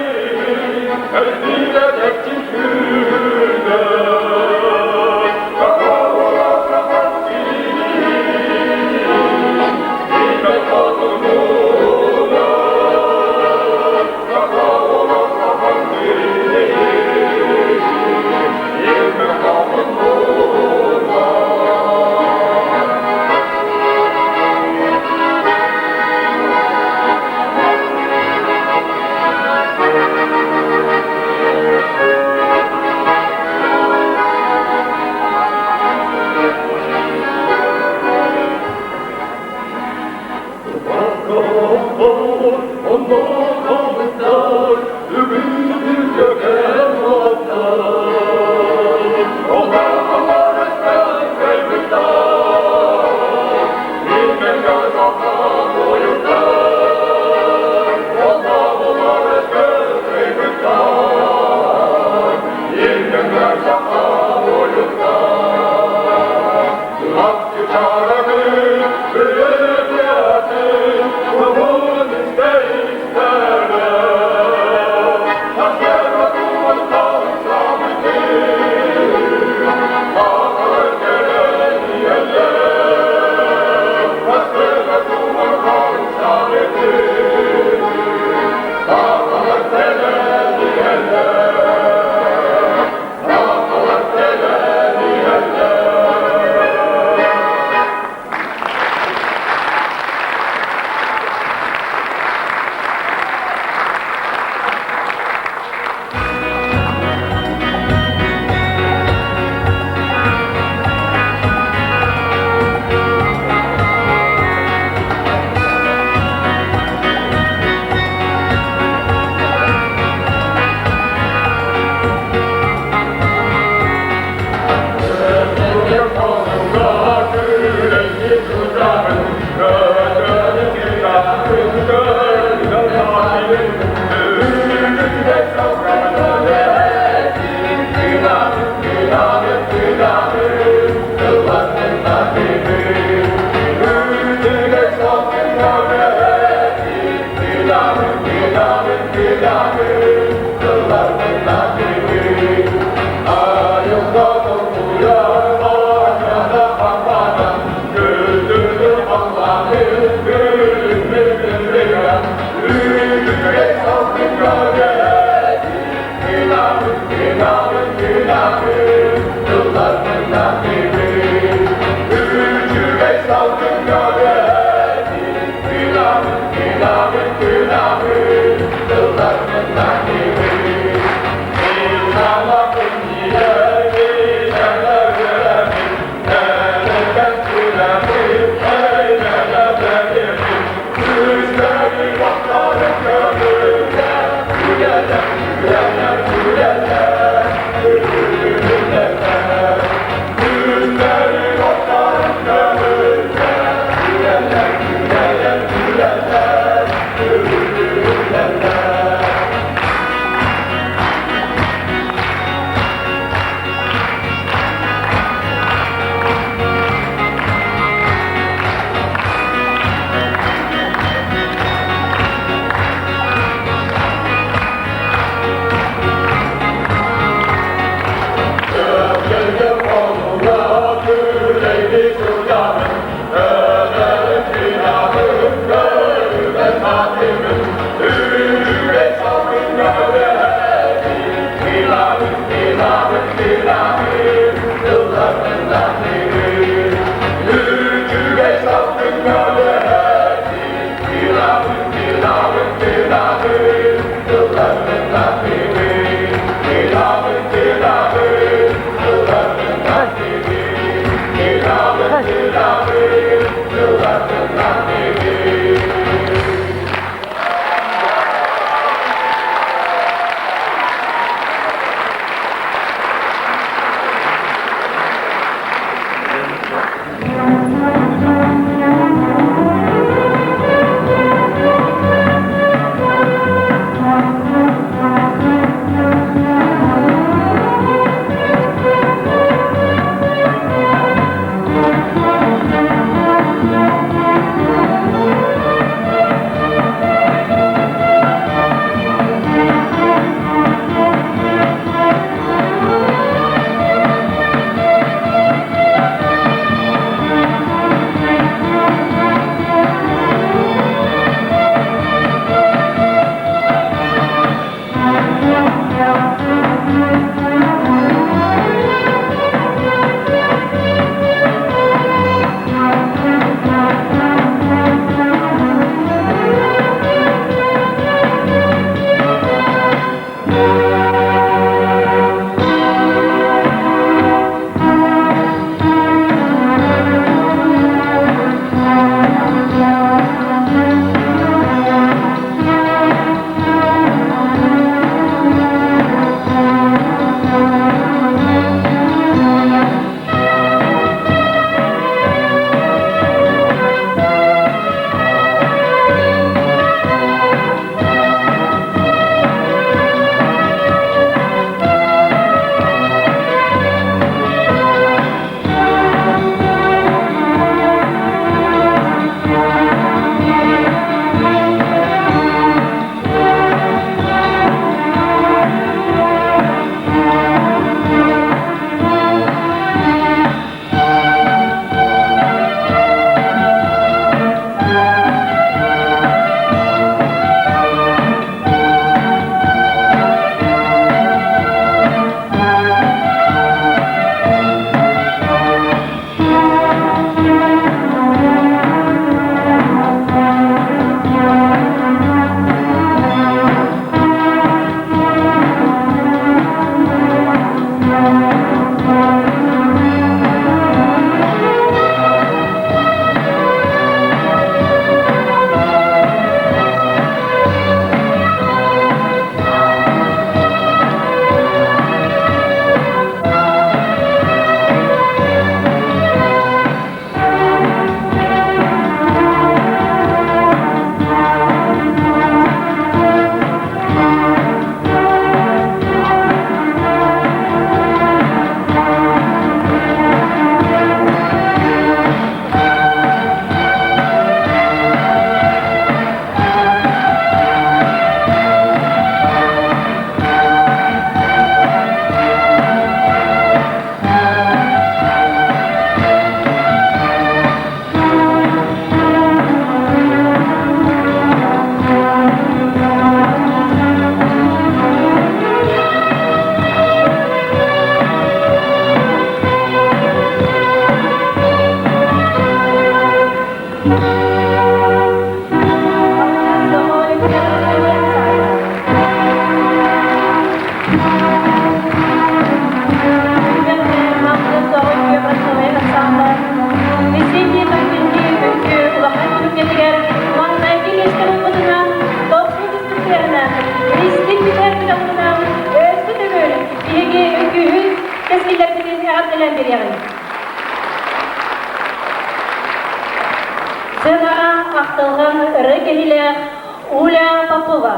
Сына ақталған ірі келелер Уля Попова.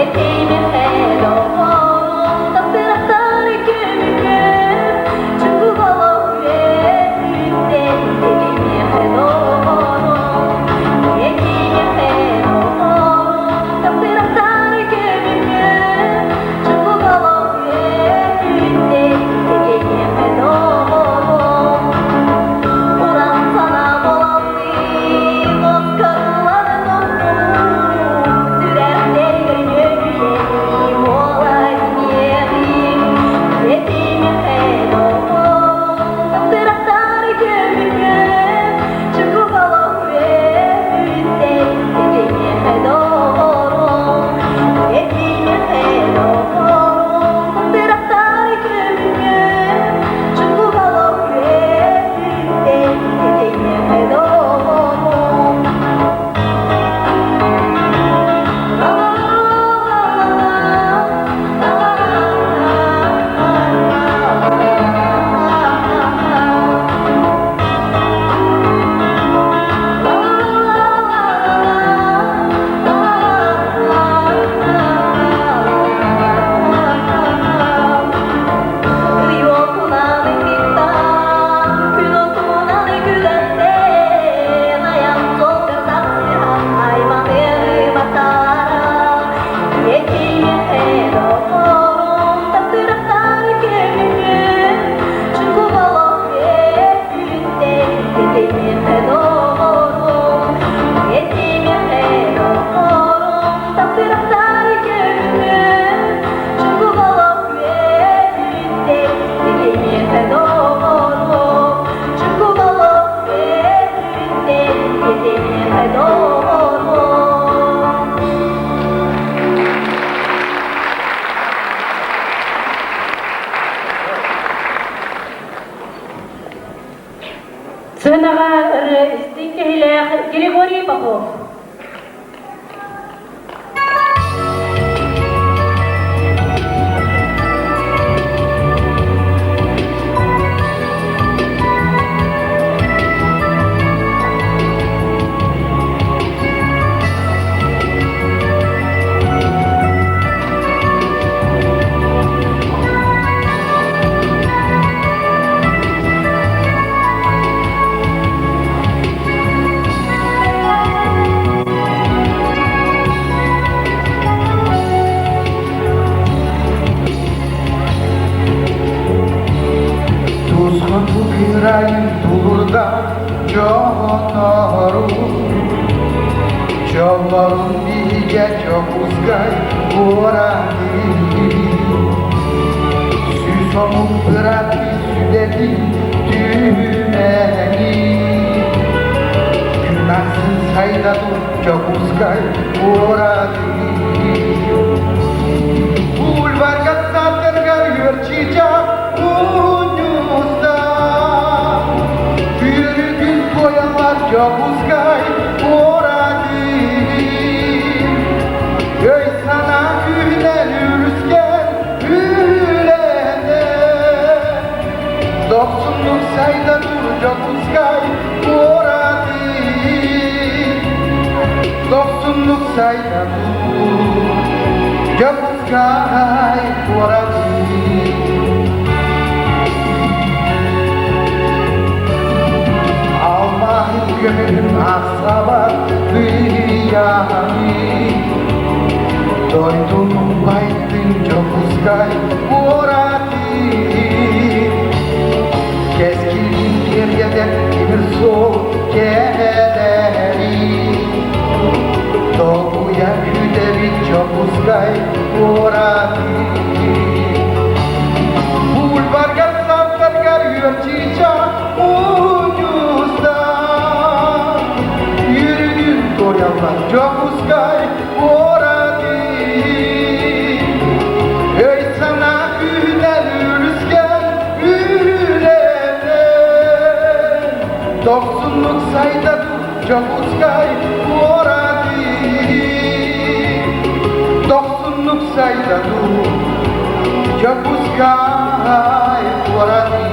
Yeteyim hello Директоры Стинкихилях Григорий Попов. Tuzgun yüreğim tulurda çoğunorum Çoğalım diye çok uzgay uğradım Süs omuk bırak südedim düğmeni Günahsız haydadım çok uzgay uğradım Bulvarga satırgar yörçica Yürüdüm koyamar cabuzgay oradım Öy sana gülen ürüsken ülene Doksunluk sayda dur cabuzgay oradım Doksunluk sayda dur cabuzgay oradım Gönlüm asabat dünyayı Doydum baydın çok uzgay uğradı Keskin gergeden bir soğuk geleri Doğuya güderi çok uzgay uğradı Bulvarga saptargar yörçica Doyamlar çok uzgay oradım Öy sana gülen ürüsken ürene Doksunluk sayda dur çok uzgay oradım Doksunluk sayda dur çok uzgay oradım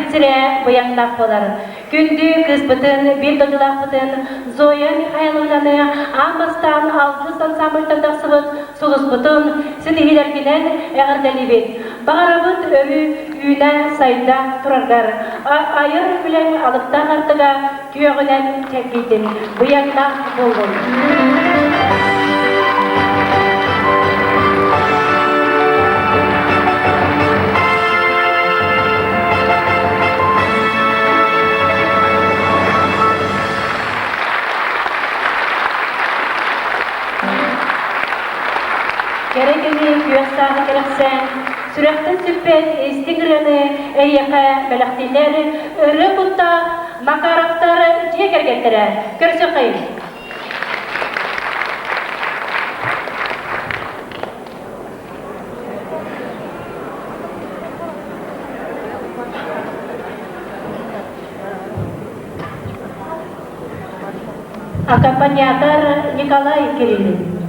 Külsüre boyanlaq bolar. Gündü kızbıtın, bir dojulaqbıtın, Zoya Mikhailovna'nı amastan alcız ansambıltanda sıvıt, sulusbıtın, sidihilerginen eğirdelibet. Bağırabıt örü üyüne sayda turargar. Ayır bilen alıktan artıga kүйögünen çekbeytin. Boyanlaq bolgun. Gerekeni güyastağını gereksen, sürekten süppet istigrini eyyaka belaktileri, ırı kutta makaravtar jeger getire. Körsökayım. Аккомпаниатор Николай Кириллин.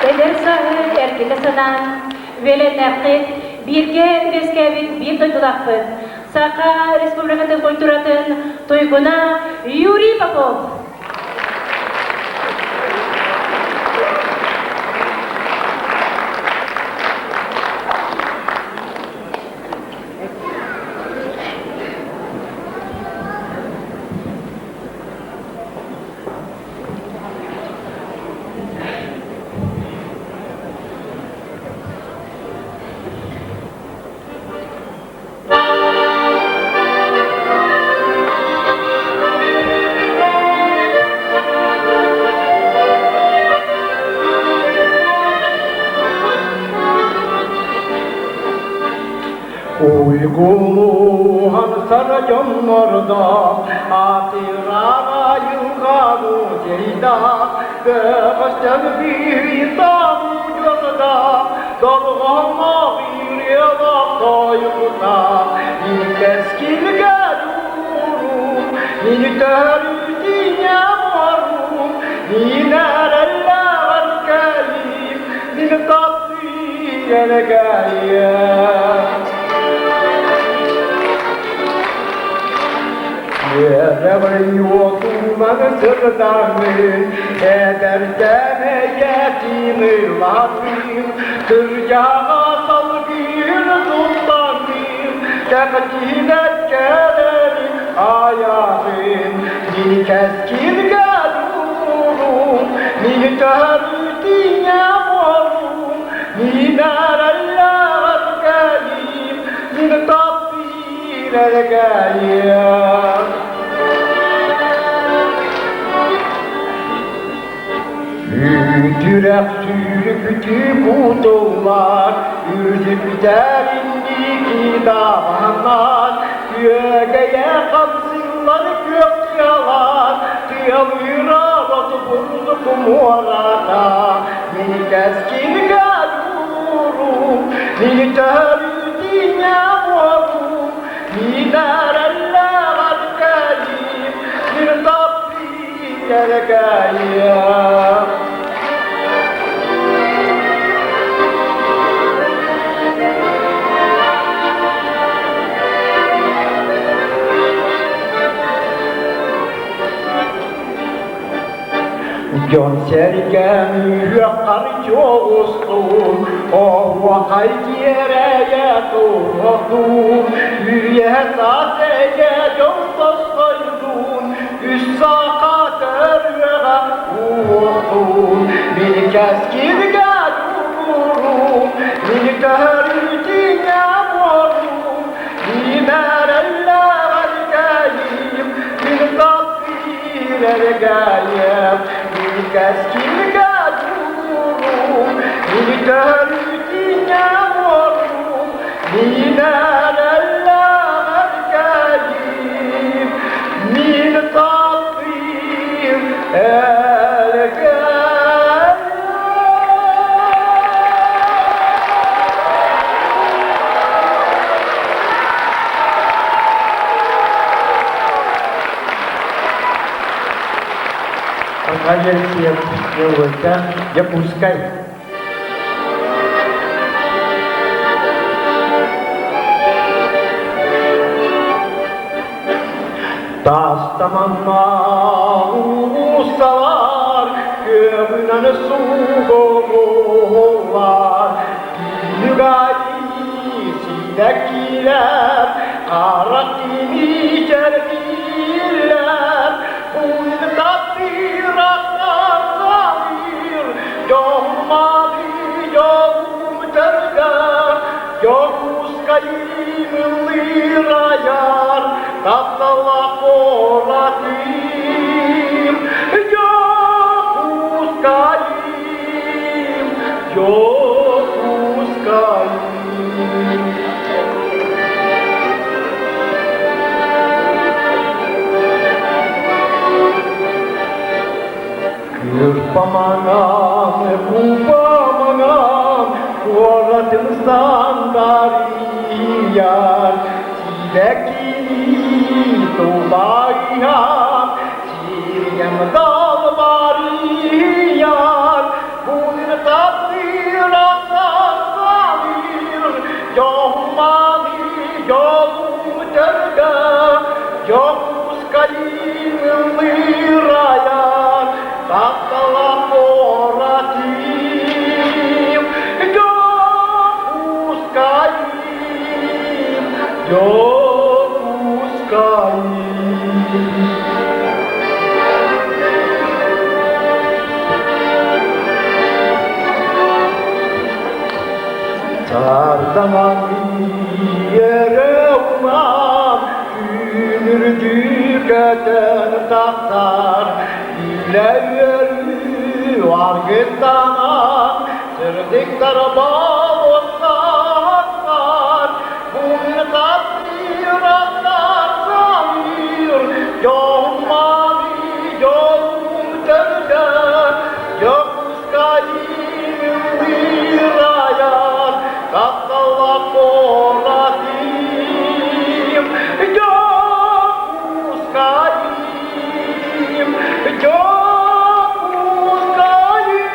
Eller sahı erkelesanan, vele nakit, birge üreskebit bir dojulaqbıt. Saqa Respublikatın Kulturatın Toyguna Yuri Popov. Uyguluhan sarayonlarda Atirağa yılgalı ceyda Beğaşten bir tabu yolda Dalgama bir yalakta yılda İlk eskilge durum Ni terüzine varum Ni nereller gelim Ni kapsiyene gelim Every Kurmanı sırdanın ederken yetimi vaktim Kırcağa sal bir sultanım Tekkin et gelelim ayağım Ni keskin gelurum Ni terüdün yamurum Ni nereller geleyim Ni tapir geleyim Yürek sürüktü kutular, yüzüp derinlik davanlar, göğeye kapsınlar gökçalar, kıyamıra batı bulduk muarada, ni keskin galurum, ni terüdün yamurum, ni nereller geleyim, ni tapir geleyim. John sergemi yakar çoğustun O vakay yereye doğdun Yüreğe tateye yoldaş koydun Üst sakat erveğe uğdun Beni keskin galurum Beni terüdün yamurum Beni nereller geleyim Beni tapir geleyim Keskin galurum, ni terüdün yamurum, ni nereller geleyim, ni tapir geleyim. Конференция ЛВК «Япускай». Tastamanma ulusalar, gömünen suğumlar, Nügayisi'dekiler, Karakini çergiler, Bunu tapir aktar zamir, Yok mavi, yok terga, Yok uskayim lirayar, Tatala koratim, Yok uskayim, Yok uskayim. Kırpamanam, kupamanam, Kuaratımızdan dariyar, Sidekini tubayar, Siriyem dal bariyar, Bunun tapir aksan zamir, Yok mavi, yok terga, Yok uskayim lirayar, Tatala koratim, yok uskayim, yok uskayim. Sardaman yere umam, Ümürdü göten tahtar, Güleği var gıttaman, Sırdıklara bağlıklar, Bunu tapir aktar zamir, Yok mavi, yok terga, Yok uskayim lirayar, Tatala koratim, Yok uskayim, Yok uskayim.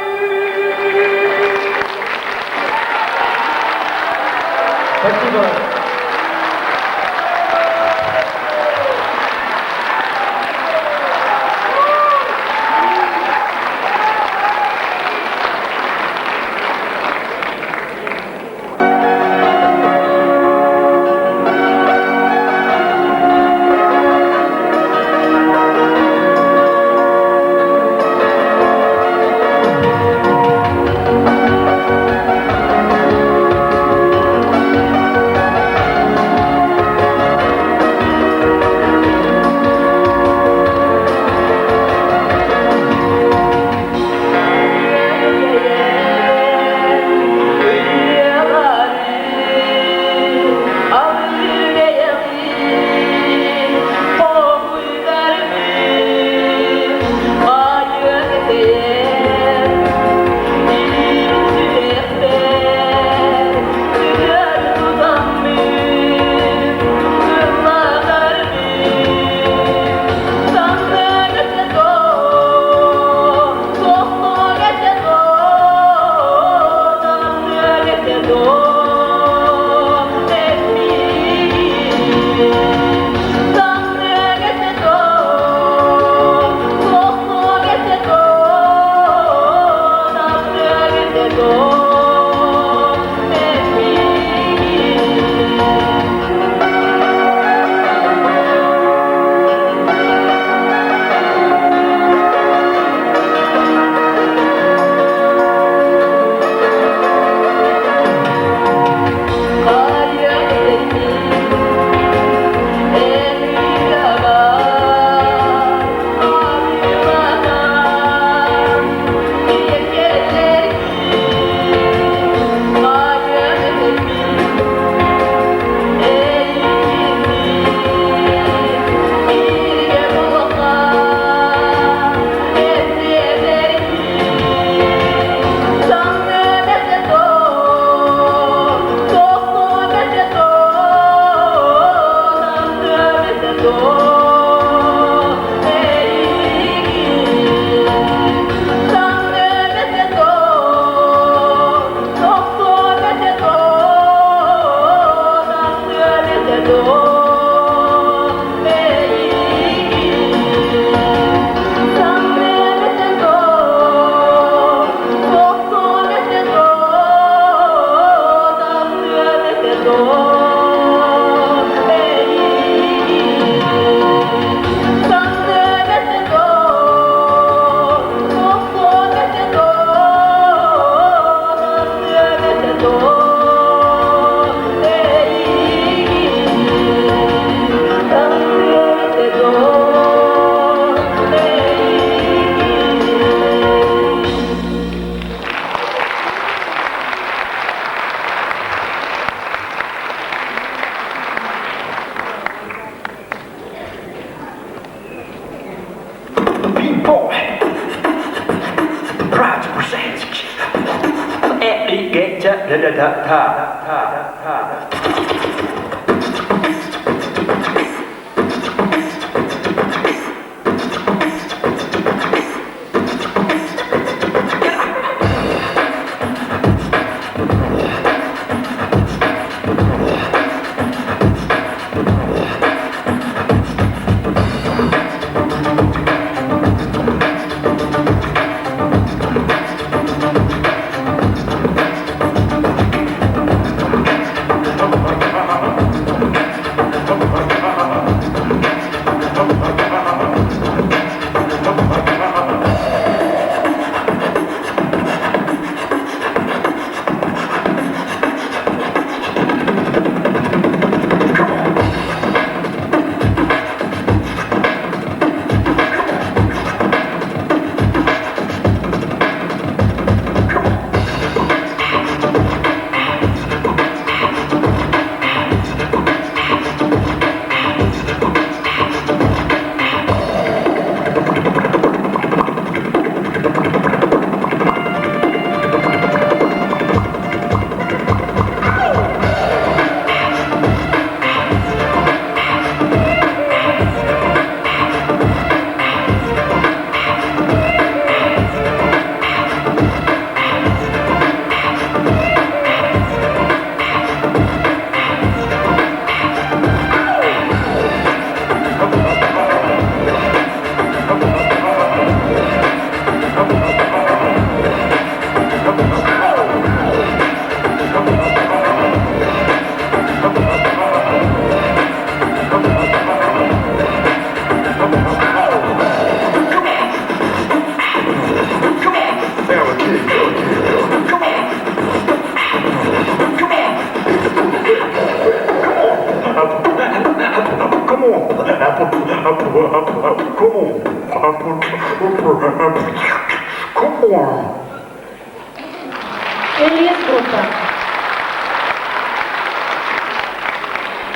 Эльес группа.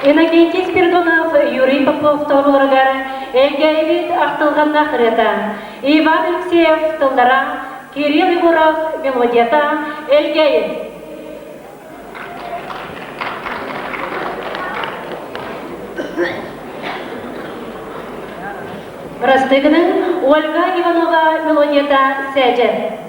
Иннокентий Спиридонов, Юрий Попов торуларыгар, Эльгайбит Ахтылганна хрета, Иван Алексеев Тылдара, Кирилл Егоров, Мелодията, Эльгайбит. Растыгның Ольга Иванова, Мелодията, Сәджет.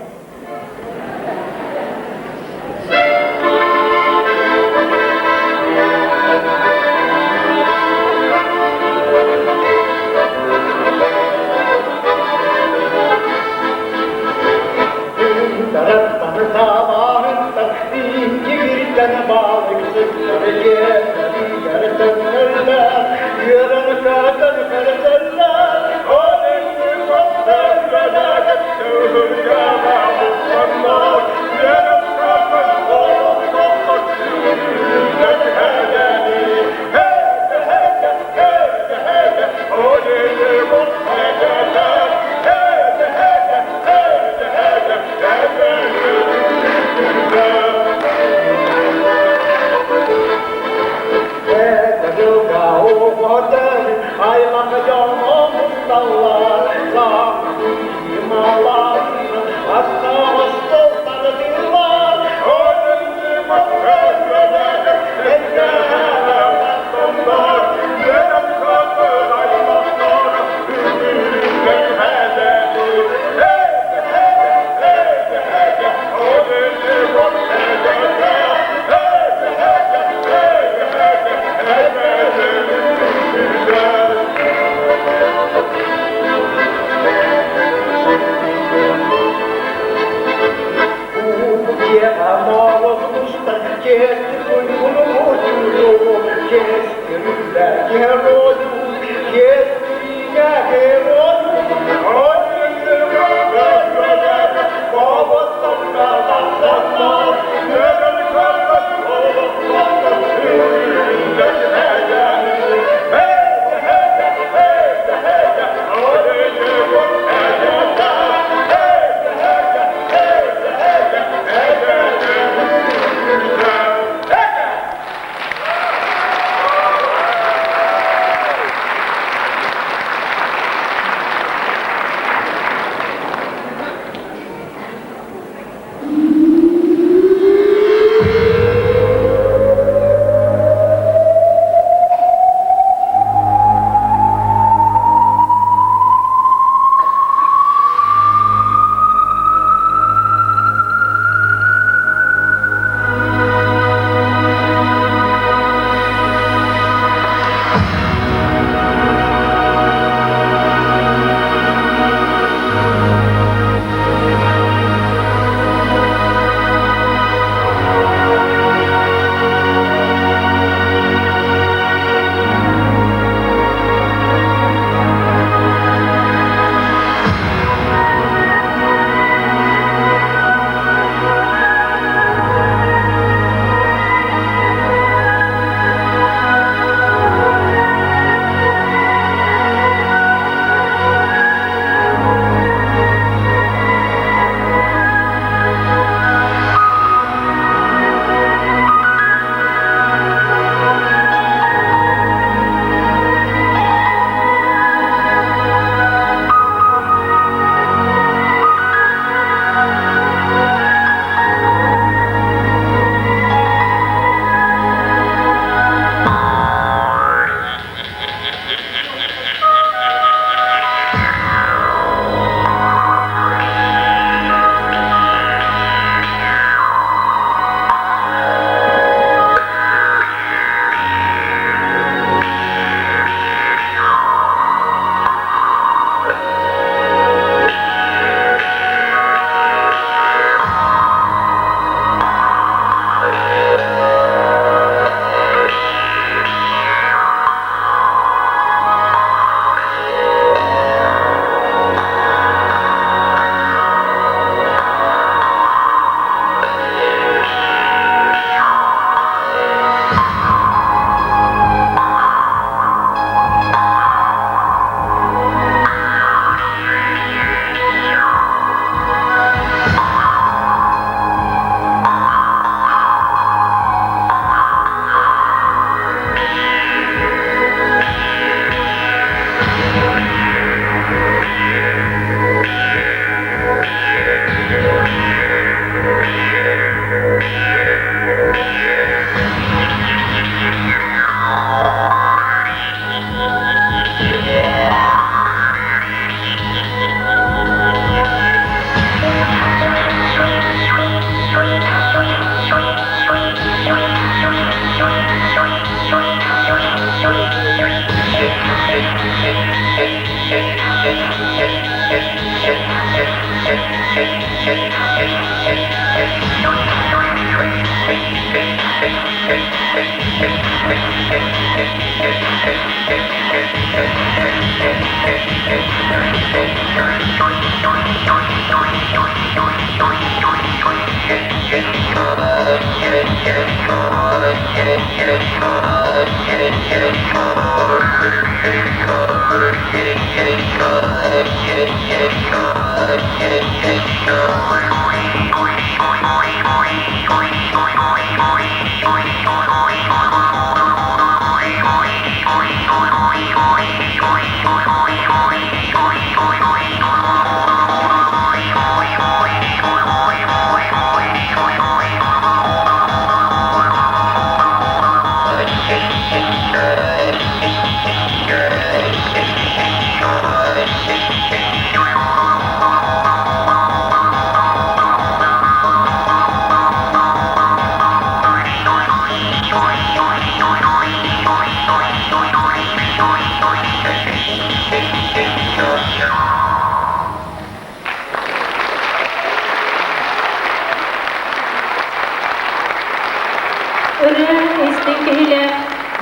Örün istekliyle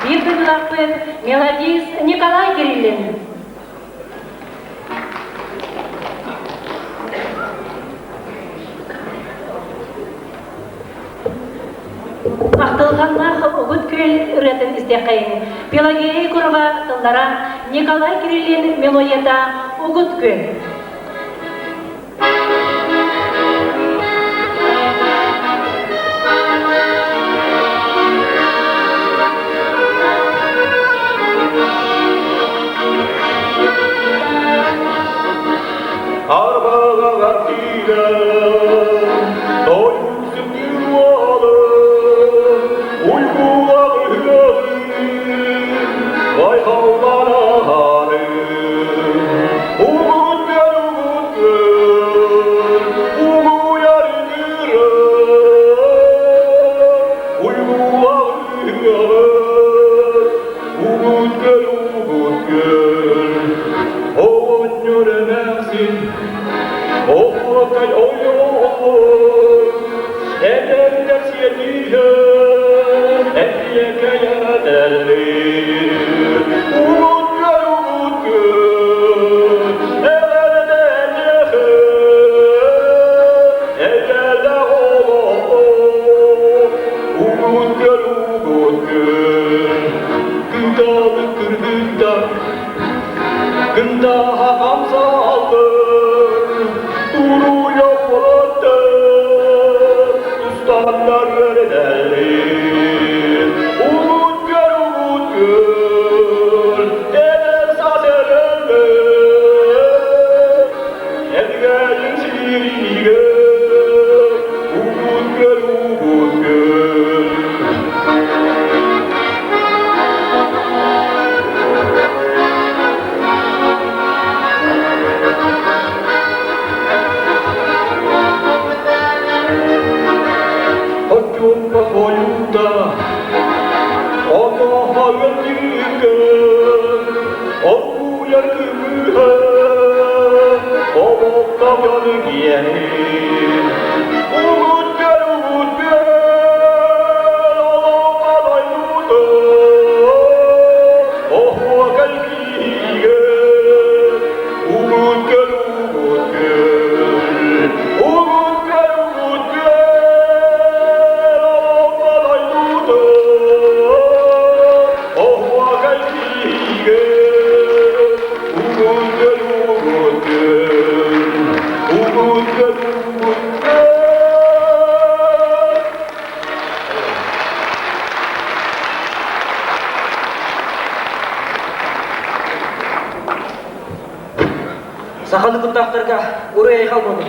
bir duyulaklı melodist Nikolay Kirillin. Ақтылғанлақ ұғыт көл үретін істеқайын. Пелагея құрға тылдара Николай Kirillin мелодията ұғыт көл. Sahalı kutlaklarga oraya kalmadı.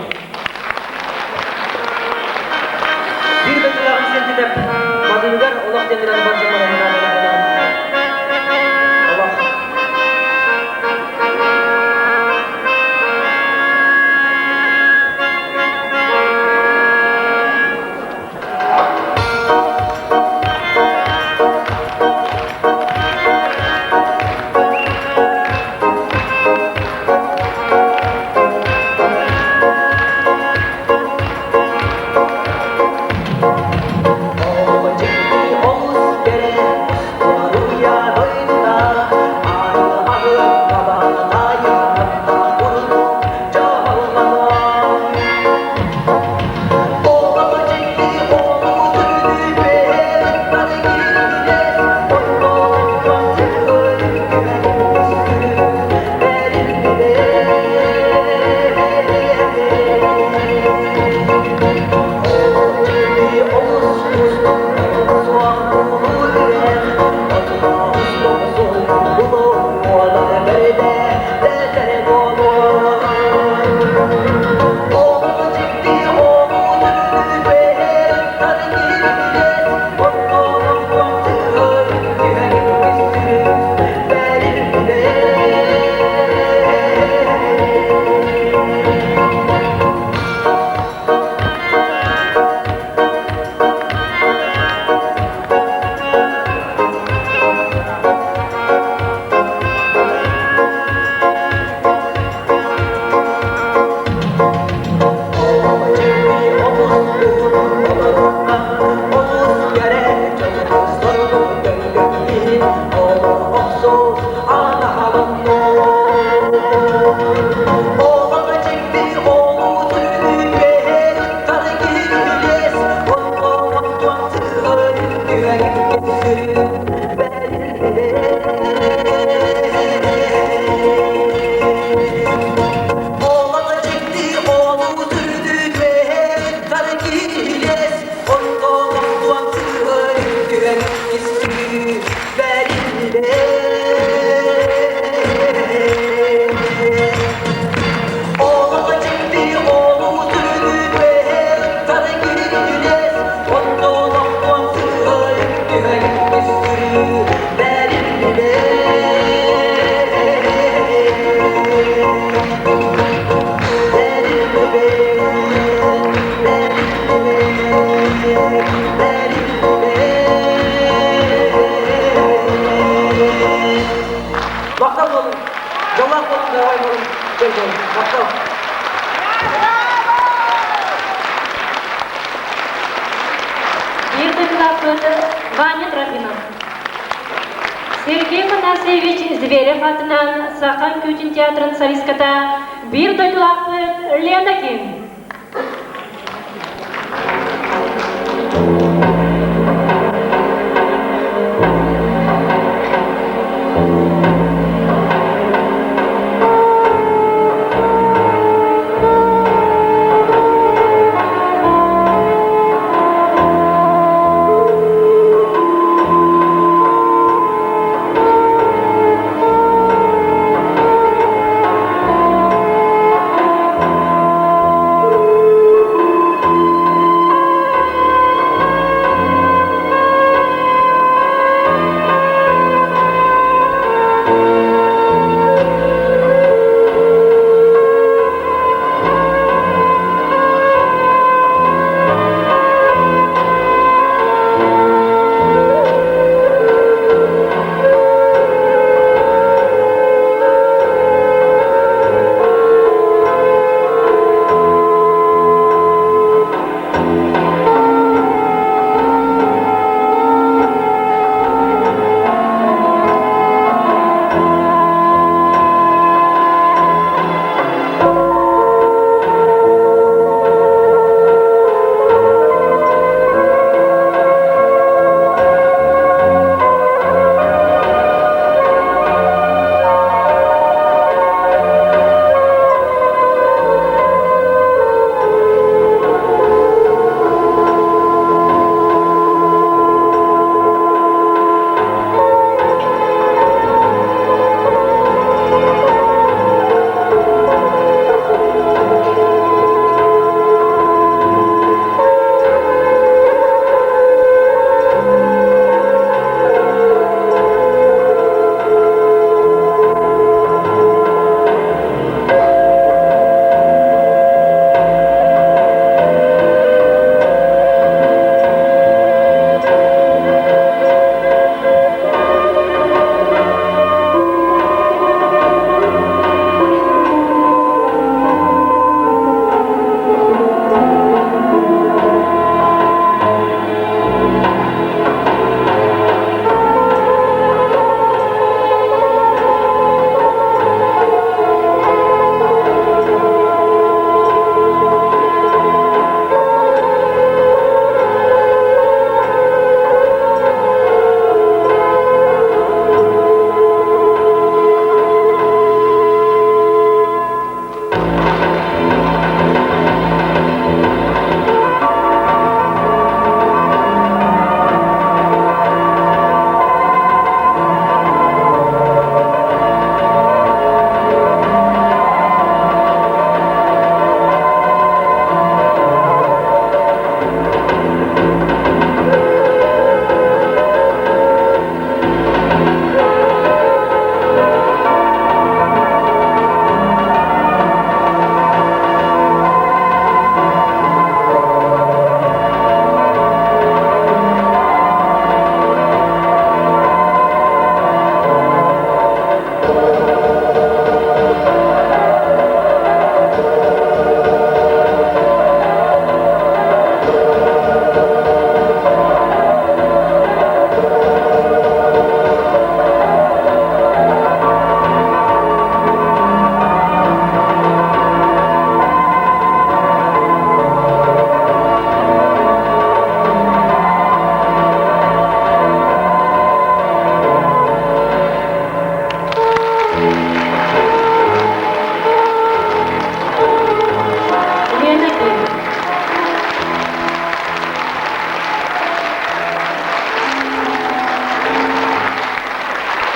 Bir de tırağın sentidep, madıngar olak demiren barcamalarına Allah. Bakkal olun. Yollar olun, devam olun. Gel olun. Bakkal. Первый вопрос Ваня Трофимов. Сергей Манасевич Зверев атынан Сахан Кютин театрын солистката бир дойтулақпын Лена Ким.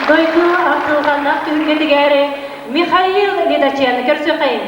Дойду артылғаннақ түргетігәрі Михаил Ледачен көрсөқайын.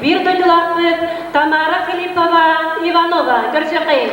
Bir duyulaklı Tamara Filipova Ivanova. Görüşelim.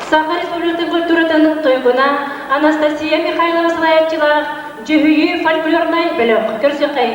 Саха Республикатын культуратының тойгуна Анастасия Михайлова Слаевчила жүйі фольклорнай білік көрсеқей.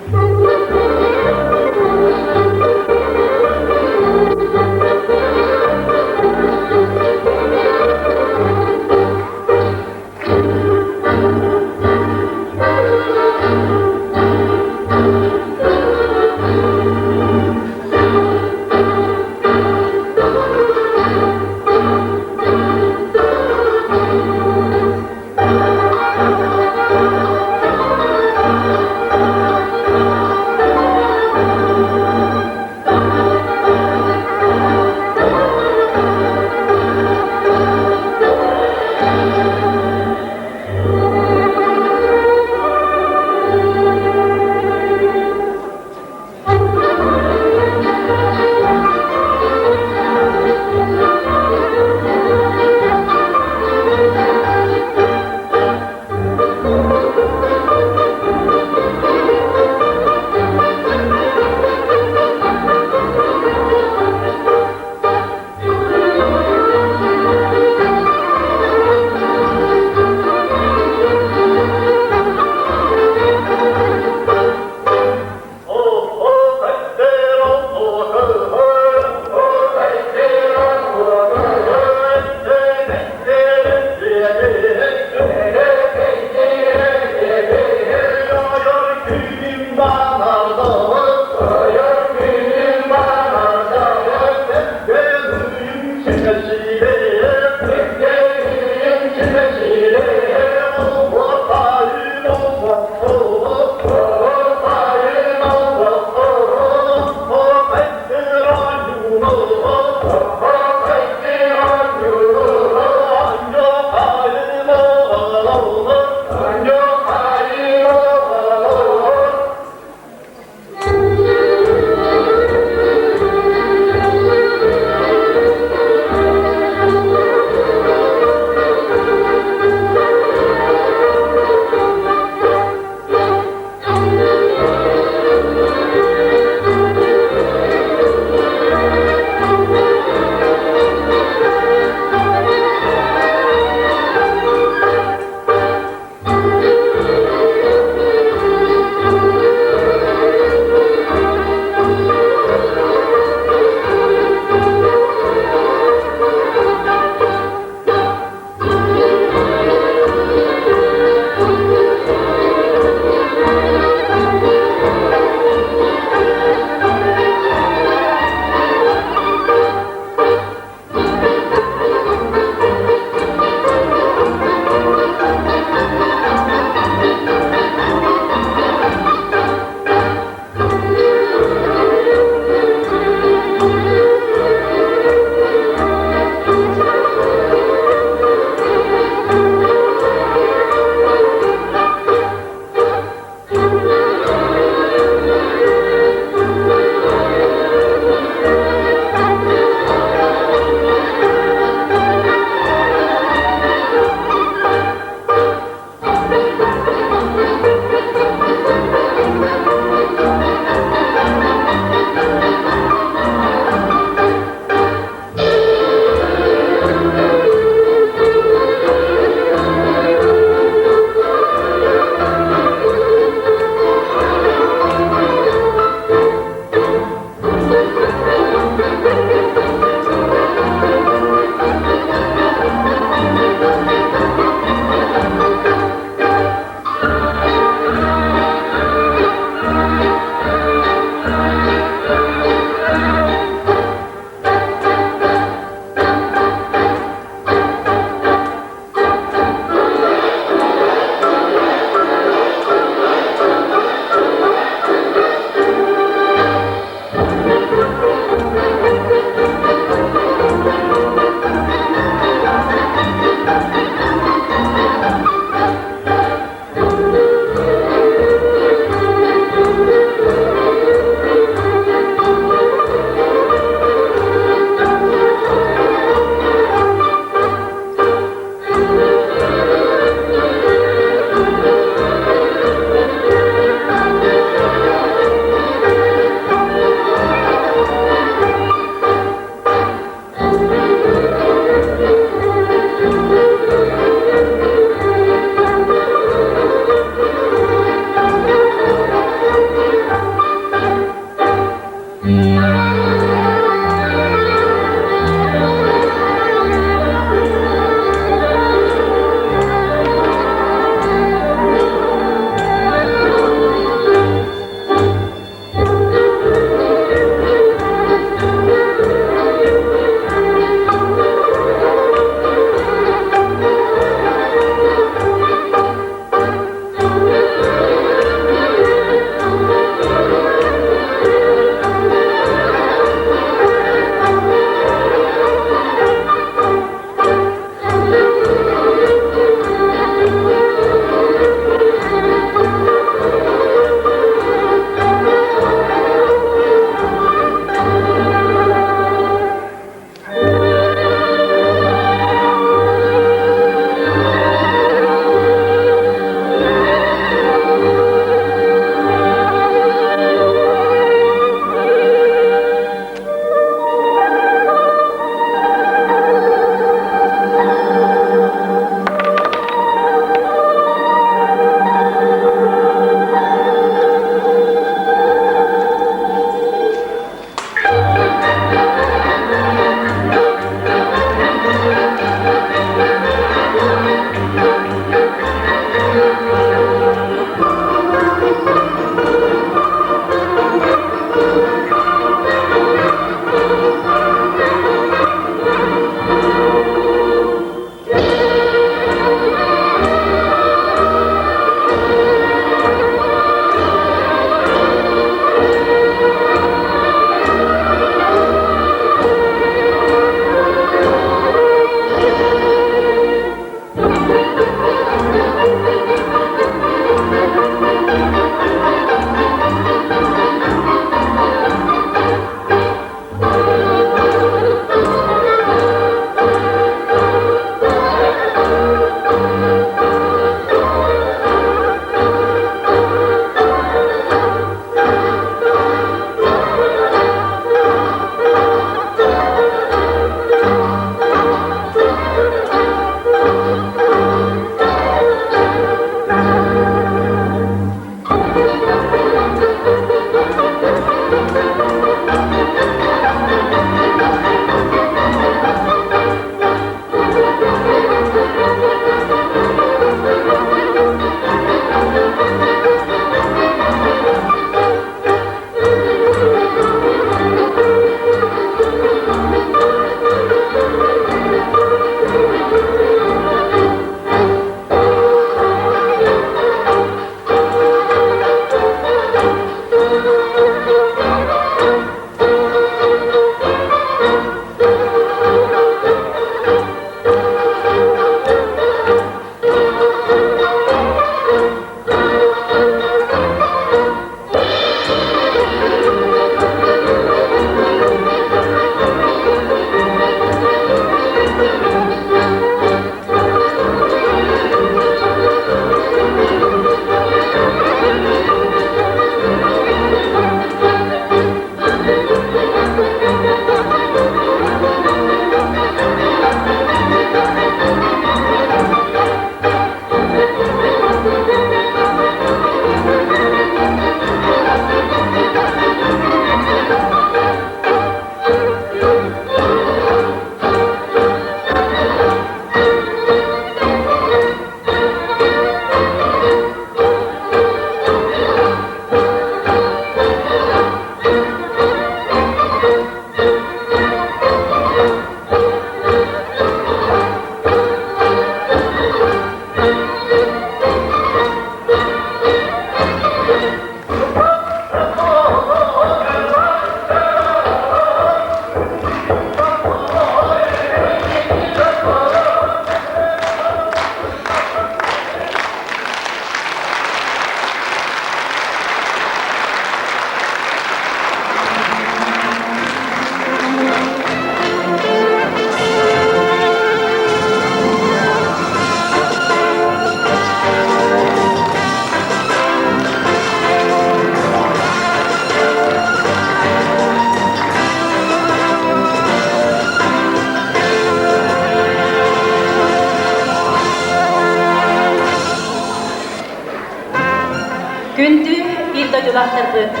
dödülahtırdı.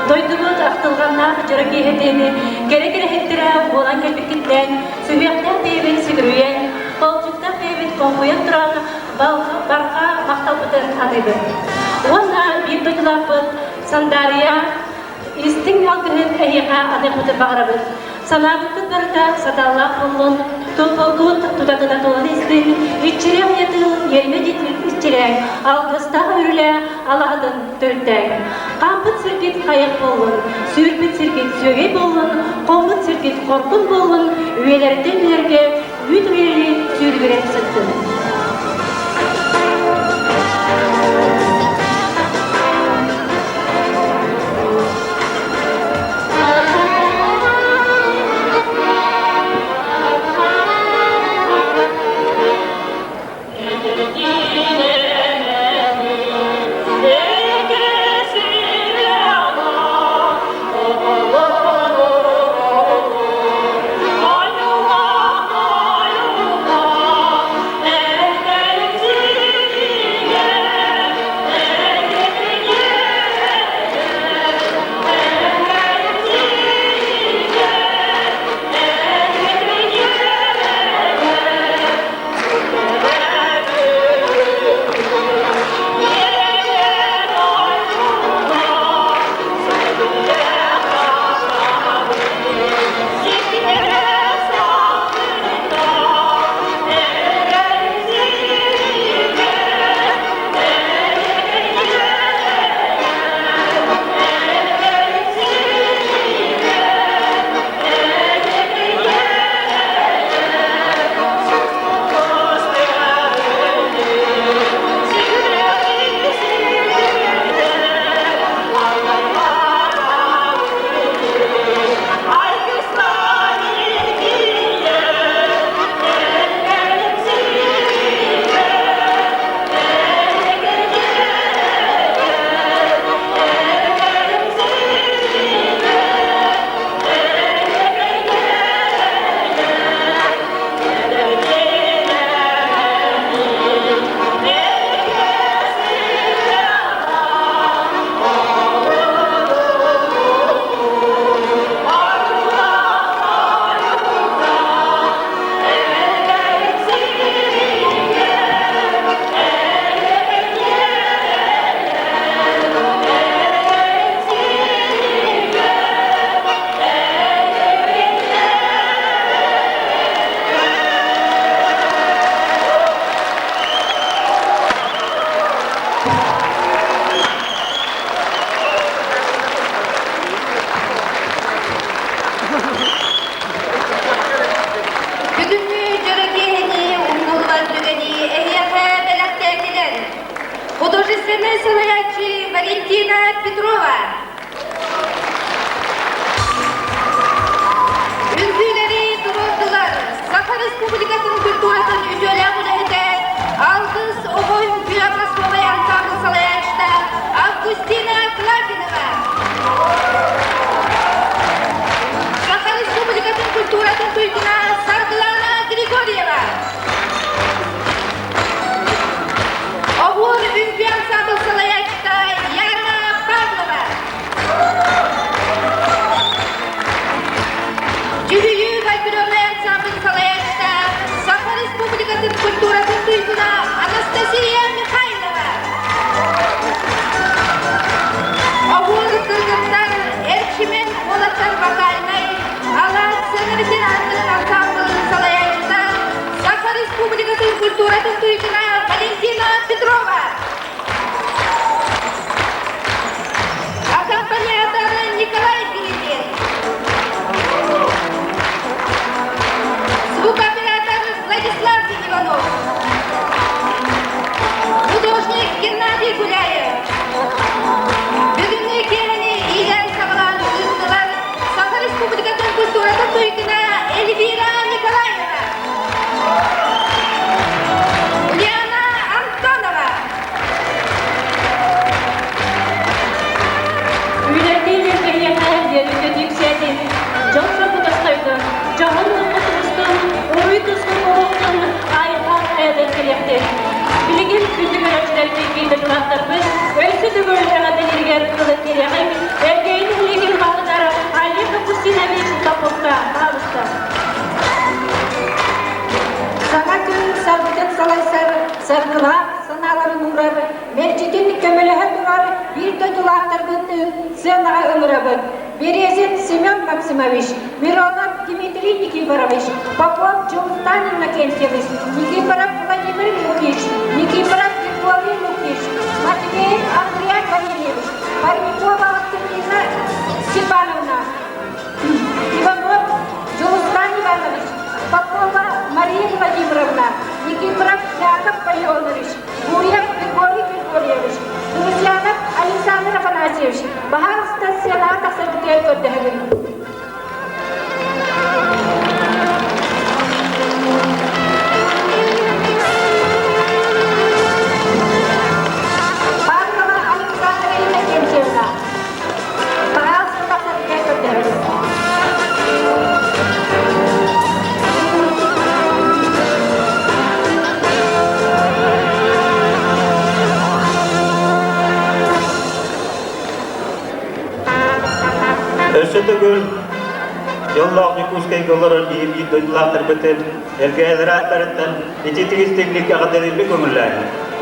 Doydubuz aktılganlar jörök ehdeni, gere hettire bolan kelbekitten, sübiyaktan beyben sigirüyen, kolçuktan beyben konkuyan duran, barqa maktabıdın adıdı. Ona bir dödülapıt, sandariya, isting algının ehiqa adıqıdır bağırabız. Sanabıtın barda sadallah olun, Tolgun tutatına tolan istin, içirem yatın, yerime gitmek içirem, algısta ürüle, Allah'ın dörtten. Kampıt sirkit kayak bolun, sürpit sirkit söge bolun, komut sirkit korkun bolun, üyelerden ülerge, üyt üyeli sürgüren sıktın. Художественная солоячи Валентина Петрова. Ülküleri dururdular. Safa Respublikası'nın kültürasının ücüyle bulundu. Aldız Oboy Piyafas Molayan Tanrı Salayaç'ta Avgustina Klaginova. Safa Respublikası'nın kültürasının tuykuna Sargılana Grigorieva. Обор Ümpiyan Sabıl Salayaç'ta Yana Pavlova. Cühüyü Valpürömlayan Sabıl Salayaç'ta Safa Respublikası'nın kültürasının tuykuna Anastasiya Mikhailova. Обор Kırgızlar Erçimen Polatlar Bakalmay Allah Sınırısin Antının Ansambılın Salayaç'ta Safa Respublikası'nın kültürasının tuykuna Valentina Петрова. Аккомпаниатор Николай Филиппин. Звукооператор Владислав Иванов. Художник Геннадий Гуляев. Бүгүнкү кени ийген сабалан уюштурган Саха Республикасынын культурасынын туйкуна Эльвира Николаевна. Ульяна Антонова. Üylerdeyle beyyana yerinde yükseldin. Can çabuk asaydım. Canını kutmuştum. Oyu kızgın oğlum. Ayhan aydan gelektin. Bilgin Bütün ölçülerimiz bir de duraklarımız, ölçü de böyle adelerger kılık gereğim, erkeğinin ligin bağlıları, Ali Kapusinaviç Kapukta, Bağlısta. Sana gün sargıdan salaysar, sargılar, sanaların uğrarı, merçetin kömelehe durar, bir de dulaklarının sığınağa ömürabın. Березин Семен Максимович, Миронов Дмитрий Никифорович, Попов Джумстан Иннокентьевич, Никифоров Владимир Лукич, Никифоров Григорий Лукич, Матвеев Андрея Валерьевич, Парникова Антонина Степановна, Иванов Джумстан Иванович, Попова Мария Владимировна, Никифоров Яков Палеонович, Гурьев Григорий Григорьевич, Друзьянов Александр Афанасьевич, Bahar Stasyonel Tasarrufiyat Ödehinin. Barnava Alexandra Inakentьевна, Bahar Tasarrufiyat Ödehinin. Ösötögül yollar Jekuskay golların iyi duygular beten elgeler atlarından içitiğiz teknik akademik ömürler.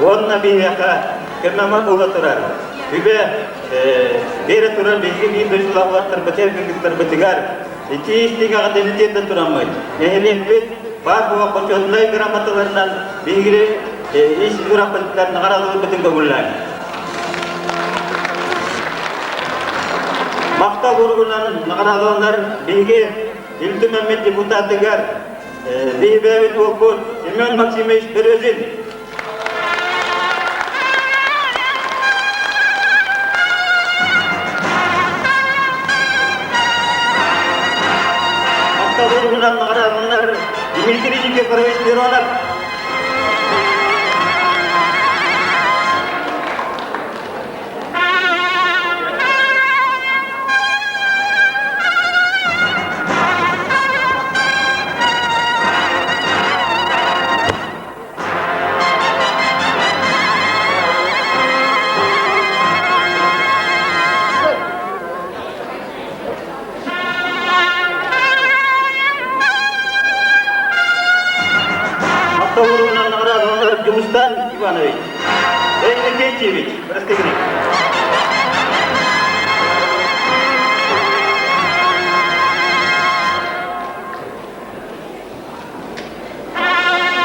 Onun bir yaka kırmama ulaturar. Übe bir turan bilgi bir duygular beten bilgiler betigar. İçitiğiz teknik akademik de turamayız. Yani var bu koçonlay gramatlarından bilgi iş gramatlarından aralığı beten ömürler. Makta vurgulanın nağaralanlar bilgi İlti Mehmet Deputatıgar Beybevet Okul Semyon Maksimoviç Berezin Makta vurgulanın nağaralanlar Dmitri Nikiforoviç Mironov Tavurunan nağaralanlar Jumustan Ivanoviç Inakentьевич, Расtegник.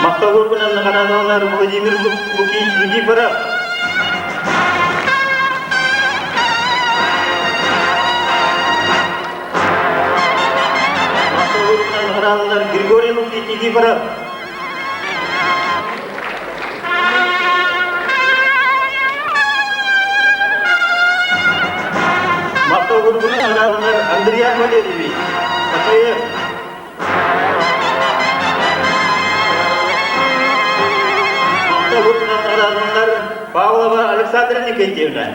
Makta vurgulan nağaralanlar Vladimir Lukich Nikiforov Makta vurgulan nağaralanlar Grigoriy Lukich Nikiforov Makta vurgulan nağaralanlar Andriy Valeryevich Matayev Makta vurgulan nağaralanlar Pavlova Alexandra Nikentьевна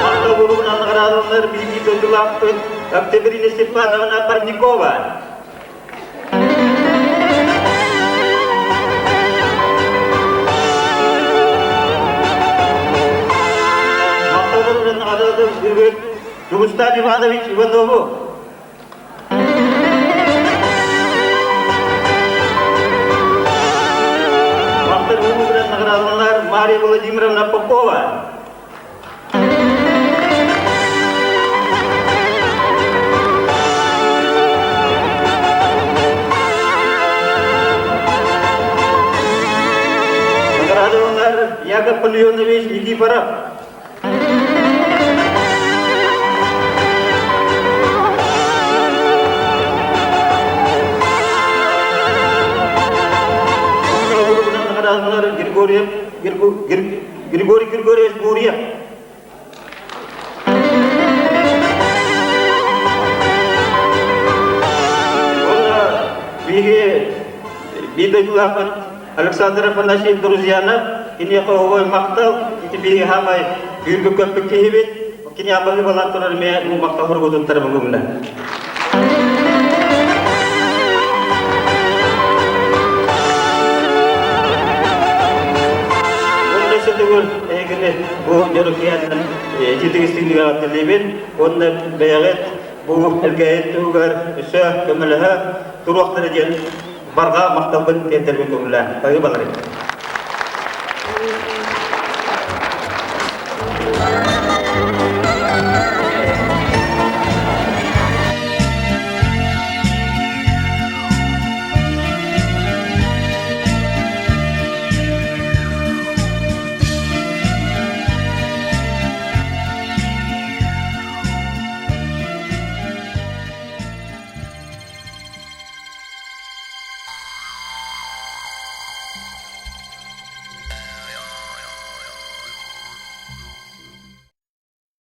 Makta vurgulan nağaralanlar Bilgi Döndülak'ın Oktyabirina Stepanovna Parnikova Jumustan Ivanoviç Ivanovu Makta vurgulan nağaralanlar Maria Vladimirovna Popova Nağaralanlar Yakov Paleonovich Nikiforov Григорий Григорьевич Гурьев Бидоглаван Александр Афанасьевич Друзьянов, Иньяховой Мактал, Тебе Хамай, Юргу Капекевич, kini abang balan turar me makta horgotun tarabungumna. Setelah kene bu jodokian citik istinggal televin, konna bayaget bu elgayet tugar usah kemalaha turuq terjadi barga maktaban terbungumna. Bagi balare.